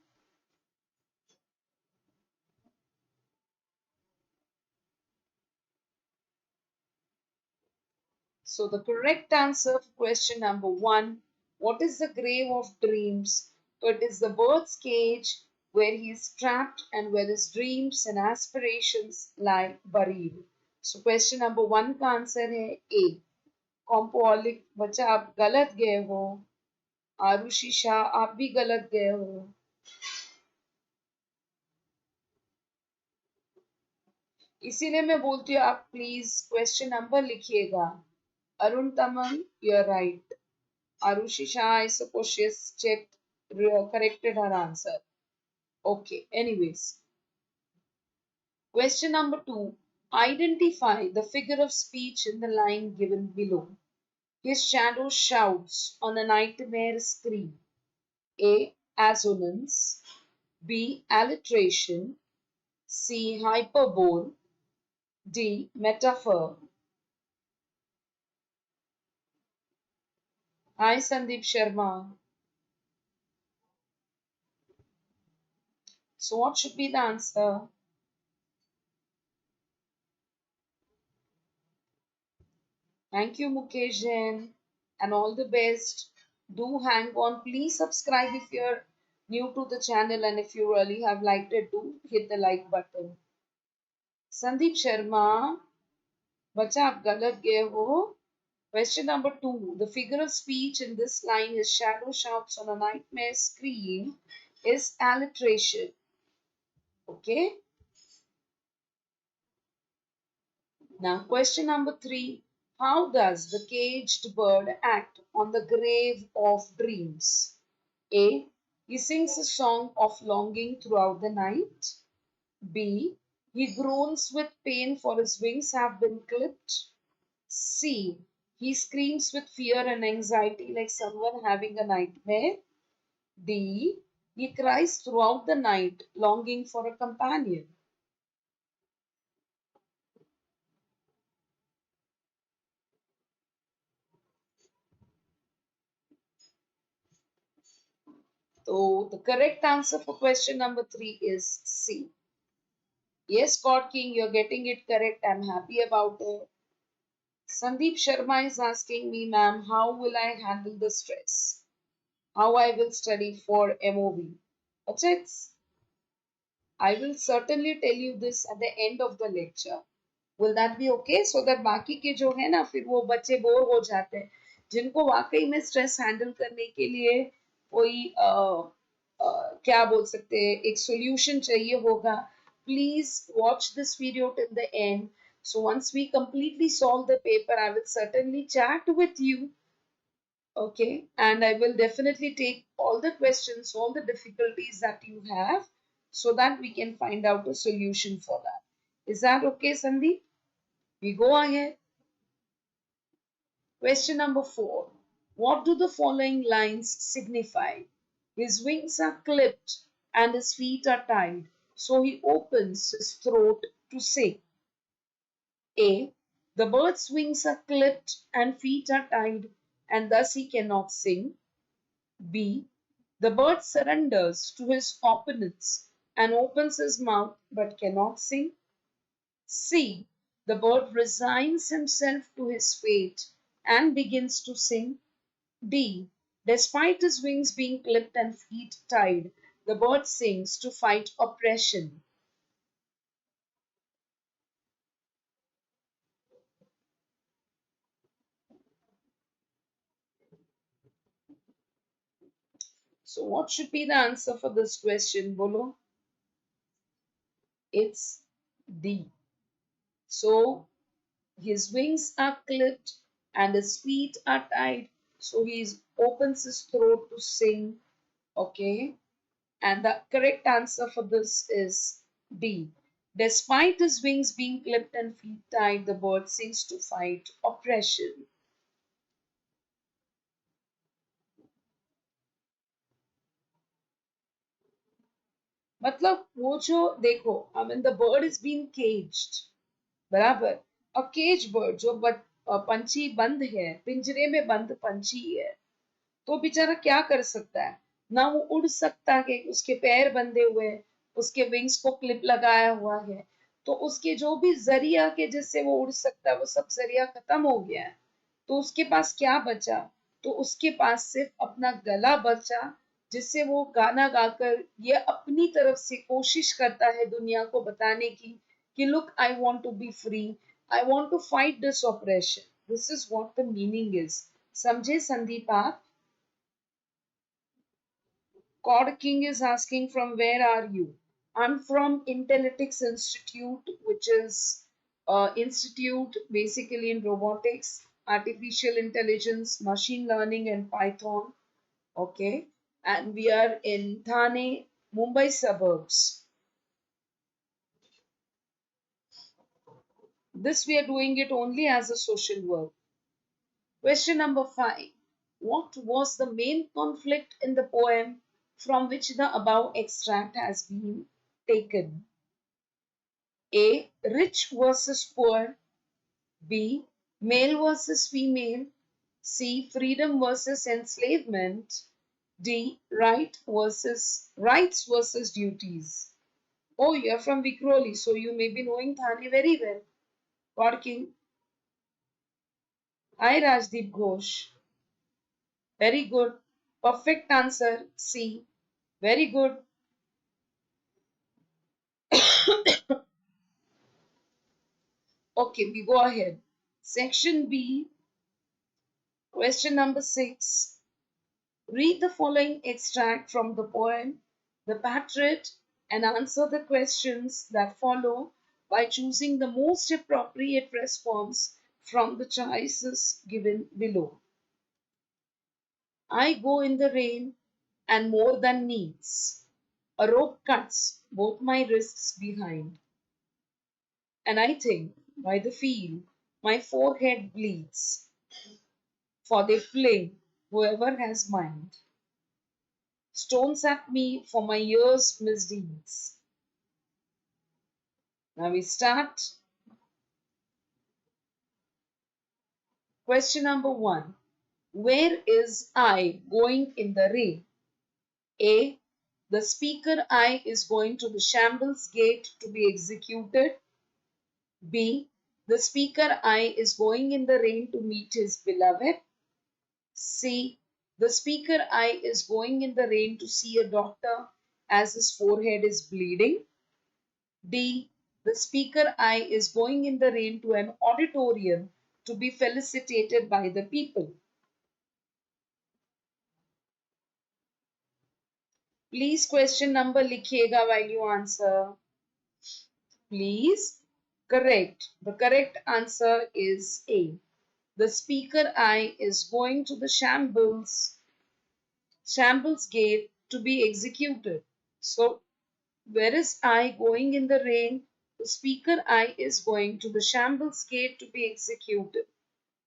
So the correct answer for question number 1, what is the grave of dreams? So it is the bird's cage where he is trapped and where his dreams and aspirations lie buried. So question number 1 का answer है A. कॉम्पोलिक बच्चा आप गलत गए हो. आरुषि शाह आप भी गलत गए हो. इसीलिए मैं बोलती हूँ आप प्लीज क्वेश्चन नंबर लिखिएगा. Arun Tamang you are right. Arushi Shah, I suppose she's checked, corrected her answer. Okay, anyways. Question number 2. Identify the figure of speech in the line given below. His shadow shouts on a nightmare screen. A. Assonance. B. Alliteration. C. Hyperbole. D. Metaphor. Hi, Sandeep Sharma. So, what should be the answer? Thank you, Mukesh Jain, and all the best. Do hang on. Please subscribe if you're new to the channel, and if you really have liked it, do hit the like button. Sandeep Sharma, बच्चा आप गलत गए हो. Question number 2. The figure of speech in this line, his shadow shouts on a nightmare screen, is alliteration. Okay. Now, question number 3. How does the caged bird act on the grave of dreams? A. He sings a song of longing throughout the night. B. He groans with pain for his wings have been clipped. C. He screams with fear and anxiety like someone having a nightmare. D. He cries throughout the night longing for a companion. So the correct answer for question number 3 is C. Yes, God King, you're getting it correct. I'm happy about it. Sandeep Sharma is asking me, ma'am, how will I handle the stress? How I will study for MOV? Okay, I will certainly tell you this at the end of the lecture. Will that be okay? So that बाकी के जो है ना फिर वो बच्चे bore हो जाते हैं जिनको वाकई में स्ट्रेस हैंडल करने के लिए कोई क्या बोल सकते हैं एक सॉल्यूशन चाहिए होगा. Please watch this video till the end. So once we completely solve the paper, I will certainly chat with you. Okay, and I will definitely take all the questions, all the difficulties that you have, so that we can find out a solution for that. Is that okay, Sandeep? We go ahead. Question number 4. What do the following lines signify? His wings are clipped and his feet are tied, so he opens his throat to sing. A. The bird's wings are clipped and feet are tied, and thus he cannot sing. B. The bird surrenders to his opponents and opens his mouth but cannot sing. C. The bird resigns himself to his fate and begins to sing. D. Despite his wings being clipped and feet tied, the bird sings to fight oppression. So, what should be the answer for this question, Bolo? It's D. So, his wings are clipped and his feet are tied, so he opens his throat to sing. Okay, and the correct answer for this is D. Despite his wings being clipped and feet tied, the bird sings to fight oppression. मतलब वो जो देखो, I mean the bird is being caged, बराबर. A cage bird जो पंछी बंद है, पिंजरे में बंद पंछी है, तो बेचारा क्या कर सकता है? ना वो उड़ सकता है, उसके पैर बंधे हुए हैं, उसके विंग्स को क्लिप लगाया हुआ है, तो उसके जो भी जरिया के जिससे वो उड़ सकता है वो सब जरिया खत्म हो गया है. तो उसके पास क्या बचा? तो उसके पास सिर्फ अपना गला बचा, जिससे वो गाना गाकर ये अपनी तरफ से कोशिश करता है दुनिया को बताने की कि look I want to be free, I want to fight this operation. This is what the meaning is. समझे संदीप आप? Cod King is asking from where are you? I'm from Intelletics Institute, which is institute basically in robotics, artificial intelligence, machine learning, and Python. Okay, and we are in Thane, Mumbai suburbs. This we are doing it only as a social work. Question number 5. What was the main conflict in the poem from which the above extract has been taken? A. Rich versus poor. B. Male versus female. C. Freedom versus enslavement. D. Rights versus duties. Oh, you're from Vikroli, so you may be knowing Thane very well. Working. Hi, Rajdeep Ghosh. Very good. Perfect answer. C. Very good. Okay, we go ahead. Section B, question number 6. Read the following extract from the poem The Patriot and answer the questions that follow by choosing the most appropriate response from the choices given below. I go in the rain and more than needs. A rope cuts both my wrists behind. And I think by the feel my forehead bleeds. For they fling whoever has mind. Stones at me for my years' misdeeds. Now we start. Question number 1. Where is I going in the rain? A. The speaker I is going to the shambles gate to be executed. B. The speaker I is going in the rain to meet his beloved. C. The speaker I is going in the rain to see a doctor as his forehead is bleeding. D. The speaker I is going in the rain to an auditorium to be felicitated by the people. Please question number लिखिएगा while you answer. Please. Correct. The correct answer is A. The speaker I is going to the shambles gate to be executed. So, where is I going in the rain? The speaker I is going to the shambles gate to be executed.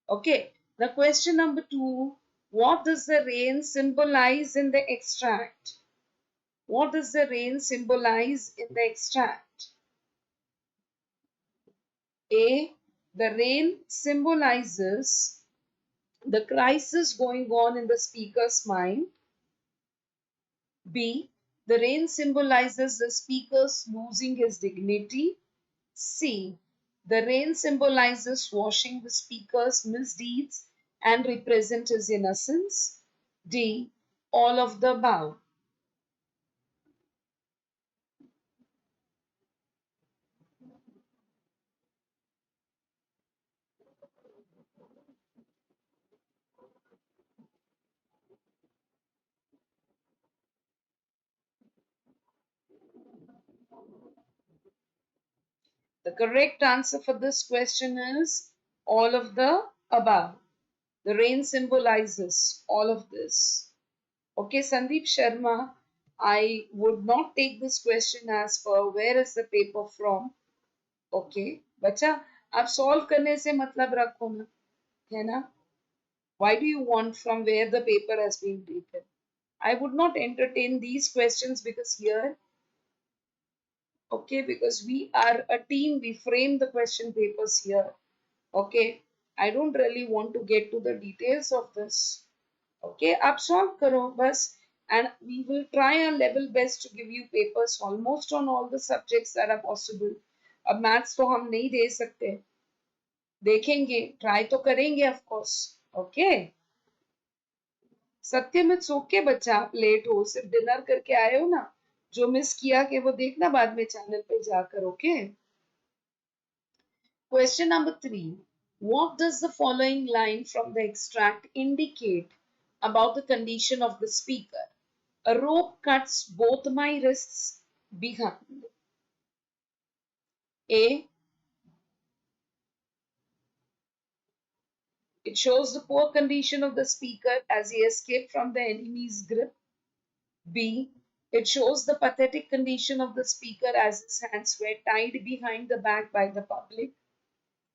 Okay. Now, question number 2. What does the rain symbolize in the extract? What does the rain symbolize in the extract? A. The rain symbolizes the crisis going on in the speaker's mind. B. The rain symbolizes the speaker's losing his dignity. C. The rain symbolizes washing the speaker's misdeeds and represent his innocence. D. All of the above. The correct answer for this question is all of the above. The rain symbolizes all of this. Okay, Sandeep Sharma, I would not take this question as per where is the paper from. Okay, बच्चा आप solve करने से मतलब रखो ना, है ना? Why do you want from where the paper has been taken? I would not entertain these questions because here, okay, because we are a team, we frame the question papers here. Okay, I don't really want to get to the details of this. Okay, आप solve करो बस, and we will try our level best to give you papers almost on all the subjects that are possible. अब maths तो हम नहीं दे सकते, देखेंगे, try तो करेंगे of course. Okay. Satyam it's okay बच्चा, आप लेट हो, सिर्फ डिनर करके आए हो ना, जो मिस किया कि वो देखना बाद में चैनल पे जाकर. Okay. Question number 3. What does the following line from the extract indicate about the condition of the speaker? A rope cuts both my wrists behind. A. It shows the poor condition of the speaker as he escaped from the enemy's grip. B. It shows the pathetic condition of the speaker as his hands were tied behind the back by the public.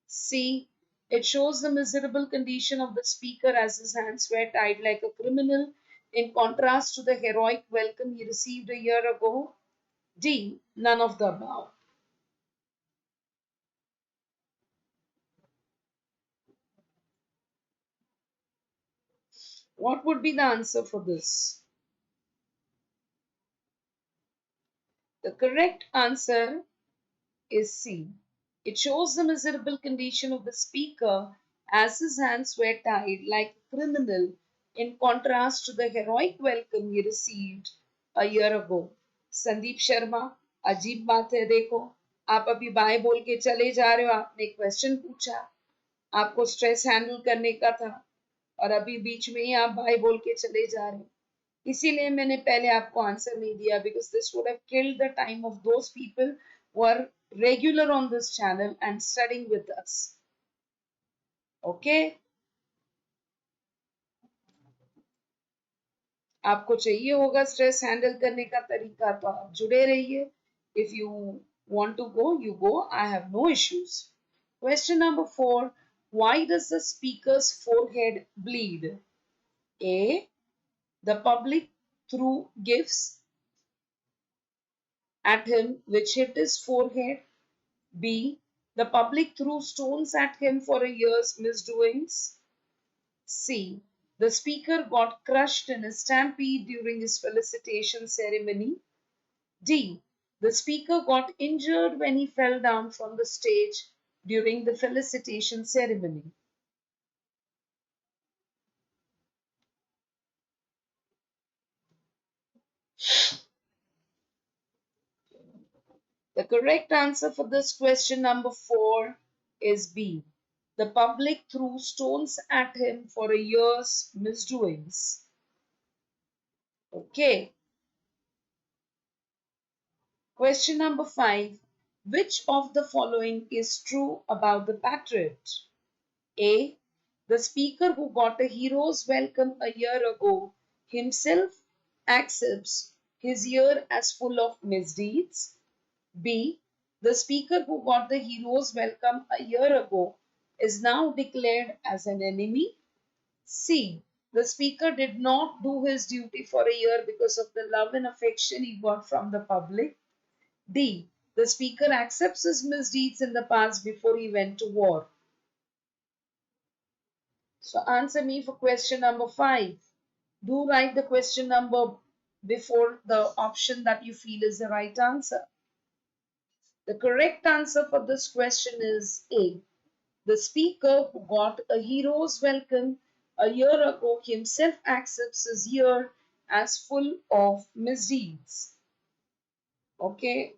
C. It shows the miserable condition of the speaker as his hands were tied like a criminal, in contrast to the heroic welcome he received a year ago. D. None of the above. What would be the answer for this? The correct answer is C. It shows the miserable condition of the speaker as his hands were tied like a criminal, in contrast to the heroic welcome he received a year ago. Sandeep Sharma, अजीब बात है, देखो आप अभी bye बोल के चले जा रहे हो, आपने क्वेश्चन पूछा, आपको स्ट्रेस हैंडल करने का था और अभी बीच में ही आप बाय बोल के चले जा रहे हो. इसीलिए मैंने पहले आपको आंसर नहीं दिया, because this would have killed the time of those people who are regular on this channel and studying with us. Okay. आपको चाहिए होगा स्ट्रेस हैंडल करने का तरीका, तो आप जुड़े रहिए. If you want to go, you go. I have no issues. Question number 4. Why does the speaker's forehead bleed? A. The public threw gifts at him which hit his forehead. B. The public threw stones at him for a year's misdoings. C. The speaker got crushed in a stampede during his felicitation ceremony. D. The speaker got injured when he fell down from the stage during the felicitation ceremony? The correct answer for this question number 4 is B. The public threw stones at him for a year's misdoings. Okay. Question number 5. Which of the following is true about the patriot? A. The speaker who got a hero's welcome a year ago himself accepts his year as full of misdeeds. B. The speaker who got the hero's welcome a year ago is now declared as an enemy. C. The speaker did not do his duty for a year because of the love and affection he got from the public. D. The speaker accepts his misdeeds in the past before he went to war. So answer me for question number 5. Do write the question number before the option that you feel is the right answer. The correct answer for this question is A. The speaker who got a hero's welcome a year ago himself accepts his year as full of misdeeds. Okay.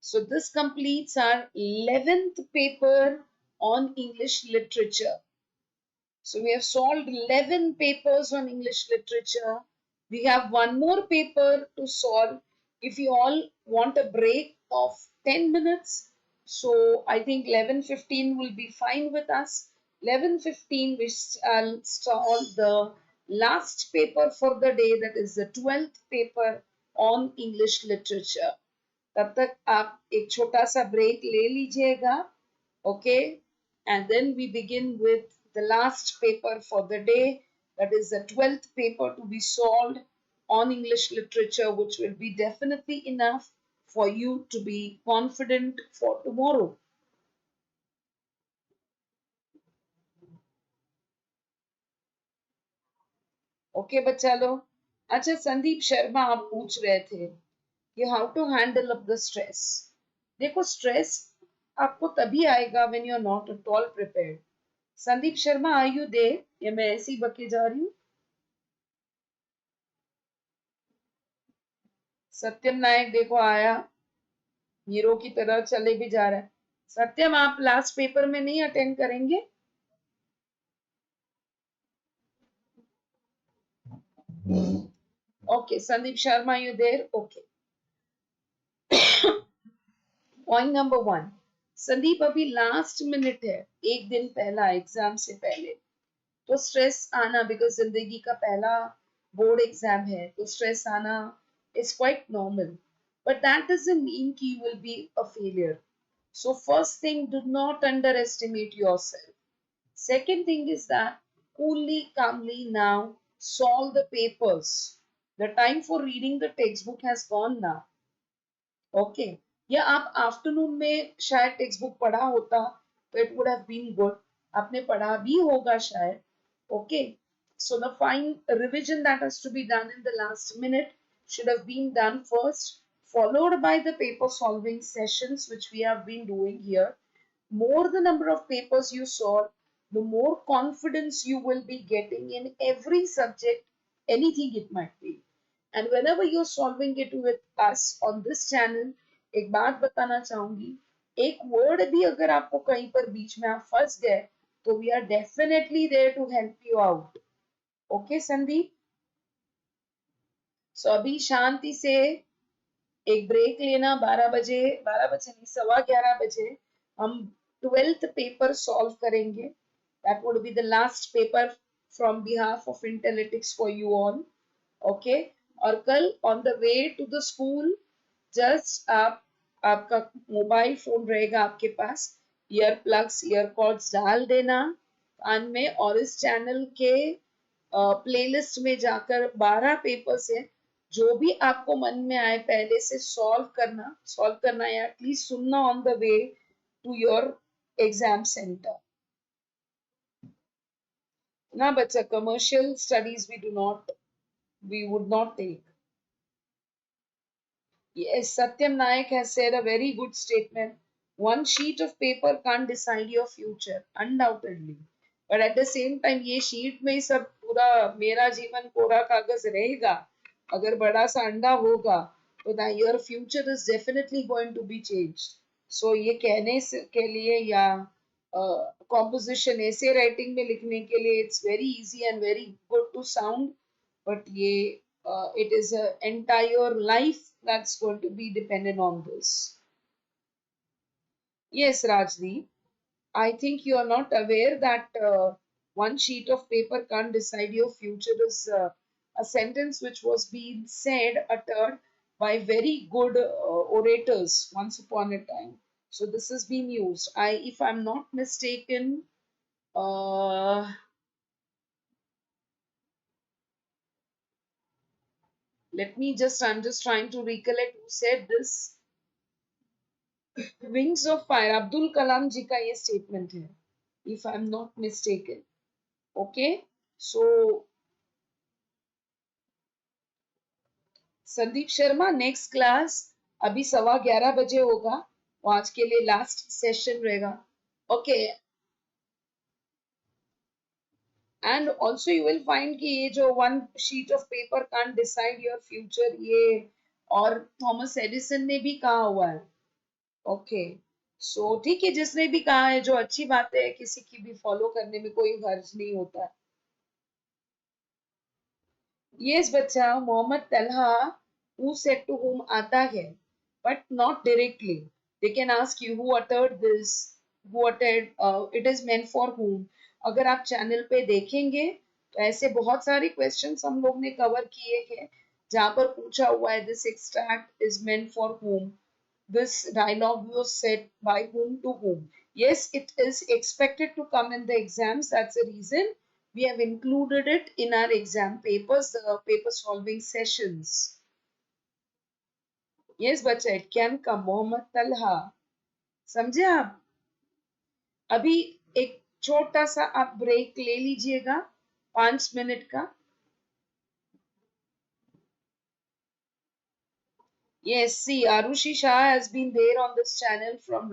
So this completes our 11th paper on English literature. So we have solved 11 papers on English literature. We have one more paper to solve. If you all want a break of 10 minutes, so I think 11:15 will be fine with us. 11:15 we shall solve the last paper for the day, that is the 12th paper on English literature. तब तक आप एक छोटा सा break ले लीजिएगा. Okay, and then we begin with the last paper for the day, that is the 12th paper to be solved on English literature, which will be definitely enough for you to be confident for tomorrow. Okay, बच्चा लोग. अच्छा, संदीप शर्मा आप पूछ रहे थे कि how to handle up the stress. देखो, stress आपको तभी आएगा when you are not at all prepared. Sandeep Sharma, are you there? या मैं ऐसी बके जा रही हूँ? सत्यम नायक देखो आया, हीरो की तरह चले भी जा रहा है. सत्यम, आप लास्ट पेपर में नहीं अटेंड करेंगे? Okay, Sandeep Sharma, you there? Okay. Point number 1. Sandeep, अभी लास्ट मिनट है, एक दिन पहला एग्जाम से पहले, तो स्ट्रेस आना, बिकॉज जिंदगी का पहला बोर्ड एग्जाम है, तो स्ट्रेस आना is quite normal, but that doesn't mean you will be a failure. So first thing, do not underestimate yourself. Second thing is that coolly, calmly now solve the papers. The time for reading the textbook has gone now. Okay, या आप afternoon में शायद text book पढ़ा होता तो it would have been good. आपने पढ़ा भी होगा शायद. Okay, so the fine revision that has to be done in the last minute should have been done first, followed by the paper solving sessions, which we have been doing here. More the number of papers you solve, the more confidence you will be getting in every subject, anything it might be. And whenever you're solving it with us on this channel, एक बात बताना चाहूंगी, एक word भी अगर आपको कहीं पर बीच में आप फंस गए, तो we are definitely there to help you out. Okay, Sandeep? So अभी शांति से एक ब्रेक लेना. 12 बजे नहीं, 11:15 बजे हम 12th पेपर सॉल्व करेंगे. That would be the last paper from behalf of Intelletics for you all. Okay, और कल on the way to the school, just आपका मोबाइल फोन रहेगा आपके पास, ईयर प्लग्स ईयर कॉर्ड्स डाल देना कान में, और इस चैनल के प्लेलिस्ट में जाकर 12 पेपर्स है, जो भी आपको मन में आए पहले से सॉल्व करना या एटलीस्ट सुनना on the way to your exam centre ना बच्चा. Commercial studies we would not take. Yes, Satyam Naik has said a very good statement. One sheet of paper can't decide your future, undoubtedly. But at the same time, ये sheet में ही सब पूरा मेरा जीवन कोरा कागज रहेगा. अगर बड़ा सा अंडा होगा, तो that your future is definitely going to be changed. So ये कहने के लिए या composition essay writing में लिखने के लिए it's very easy and very good to sound. But ये it is an entire life that's going to be dependent on this. Yes, Rajdeep, I think you are not aware that one sheet of paper can't decide your future is a sentence which was being said, uttered by very good orators once upon a time. So this has been used. If I'm not mistaken, uh, I'm just trying to recollect who said this. Wings of fire Abdul Kalam ji का ये statement है if I am not mistaken okay so Sandeep Sharma next class अभी 11:15 होगा और आज के लिए last session रहेगा okay and also you will find कि ये जो one sheet of paper can't decide your future ये और थॉमस एडिसन ने भी कहा हुआ है ओके सो ठीक है जिसने भी कहा है जो अच्छी बात है किसी की भी फॉलो करने में कोई हर्ज नहीं होता यस बच्चा Mohammad Talha who said to whom आता है but not directly they can ask you who uttered this who uttered it is meant for whom अगर आप चैनल पे देखेंगे तो ऐसे बहुत सारे क्वेश्चंस हम लोग ने कवर किए हैं जहां पर पूछा हुआ है this extract is meant for whom this dialogue was said by whom to whom. Yes, it is expected to come in the exams. That's the reason we have included it in our exam papers, the paper solving sessions. Yes, बच्चा it can come. Mohammad Talha समझे आप अभी एक छोटा सा आप break ले लीजिएगा 5 मिनट का Yes, see, Arushi Shah has been there on this channel from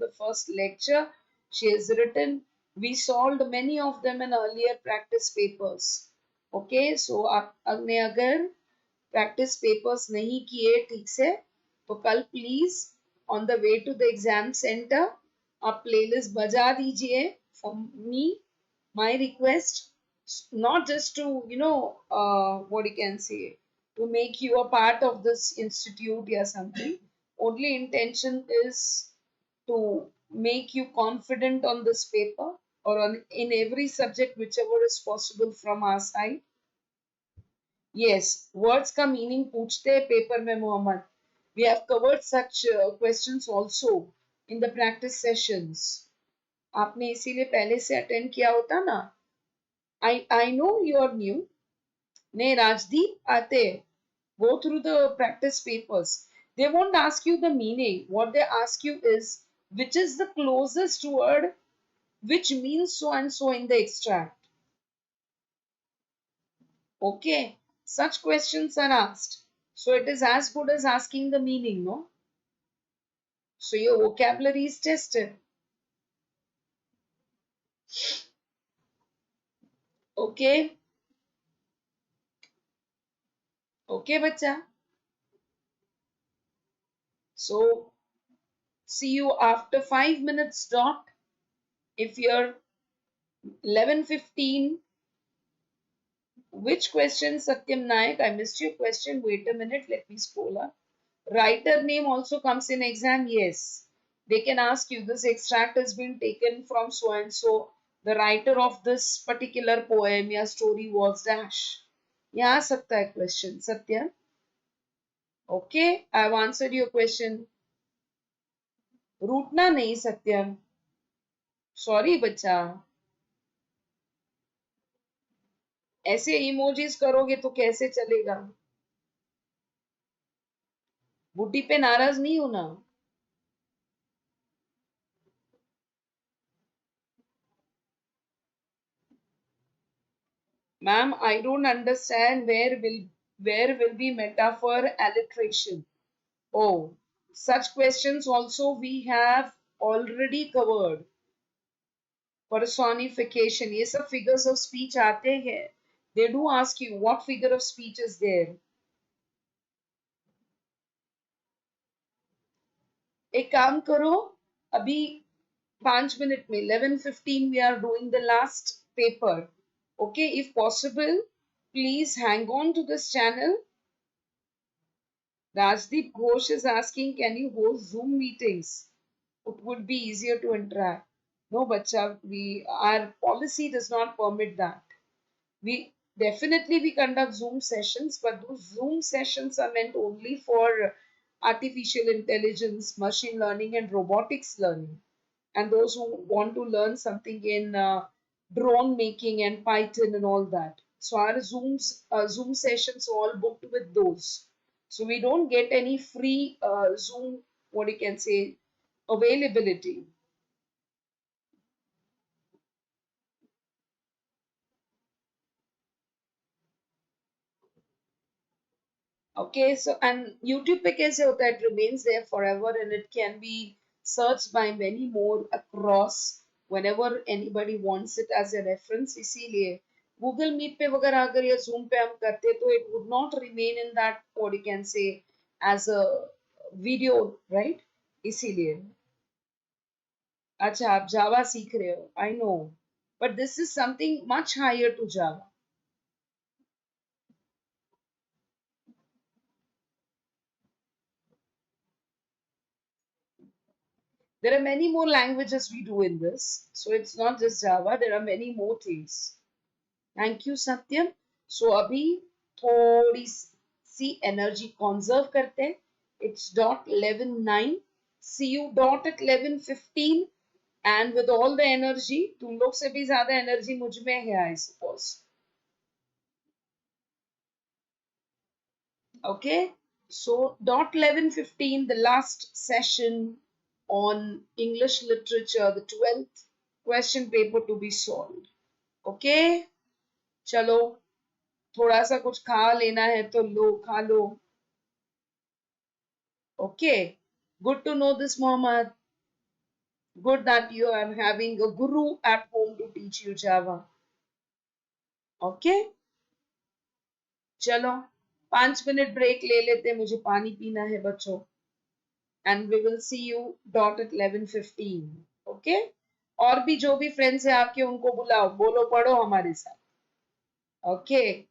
the first lecture. She has written. We solved many of them in earlier practice papers. Okay, so आपने अगर practice papers नहीं किए ठीक से तो कल please on the way to the exam center आप playlist बजा दीजिए for me. My request, not just to what you can say to make you a part of this institute or something. Only intention is to make you confident on this paper or in every subject, whichever is possible from our side. Yes, words का meaning पूछते हैं paper में Mohammad. We have covered such questions also in the practice sessions. आपने इसीलिए पहले से attend किया होता ना. I know you are new. Ne Rajdeep आते go through the practice papers. They won't ask you the meaning. What they ask you is which is the closest word which means so and so in the extract. Okay, such questions are asked. So it is as good as asking the meaning, no? So your vocabulary is tested. Okay, okay, bacha. So see you after 5 minutes dot. If you're 11:15, which question, Satyam Naik? I missed your question. Wait a minute. Let me scroll up. Writer name also comes in exam. Yes. They can ask you this extract has been taken from so and so. The writer of this particular poem या story was dash. यहाँ आ सकता है question. Satyam. Okay. I've answered your question. रूठना नहीं सत्यम. Sorry बच्चा. ऐसे emojis करोगे तो कैसे चलेगा बुढ़ी पे नाराज नहीं होना ma'am I don't understand where will be metaphor alliteration Oh, such questions also we have already covered. Personification, ये सब figures of speech आते हैं. They do ask you what figure of speech is there. एक काम करो, अभी 5 minute में 11:15 we are doing the last paper. Okay, if possible, please hang on to this channel. Rajdeep Ghosh is asking, can you host Zoom meetings? It would be easier to interact. No, bacha, our policy does not permit that. We definitely we conduct Zoom sessions, but those Zoom sessions are meant only for artificial intelligence, machine learning, and robotics learning. And those who want to learn something in drone making and Python and all that. So our Zoom sessions are all booked with those. So we don't get any free Zoom, what you can say, availability. Okay, so and YouTube पे कैसे होता है? It remains there forever and it can be searched by many more across whenever anybody wants it as a reference. इसीलिए Google Meet पे वगैरह अगर या Zoom पे हम करते तो it would not remain in that what you can say as a video, right? इसीलिए अच्छा आप Java सीख रहे हो, I know, but this is something much higher to Java. There are many more languages we do in this. So it's not just Java, there are many more things. Thank you, Satyam. So abhi थोड़ी सी energy conserve करते हैं. It's dot 11:09. See you dot at 11:15. And with all the energy, तुम लोग से भी ज़्यादा energy मुझ में है, I suppose. Okay. So dot 11:15, the last session on English literature, the 12th question paper to be solved. Okay, चलो थोड़ा सा कुछ खा लेना है तो लो, खा लो. Okay, good to know this, Mohammed. Good that you are having a guru at home to teach you Java. Okay, चलो 5 मिनट ब्रेक ले लेते, मुझे पानी पीना है बच्चों. And we will see you dot at 11:15. Okay, और भी जो भी फ्रेंड्स है आपके उनको बुलाओ, बोलो पढ़ो हमारे साथ. Okay.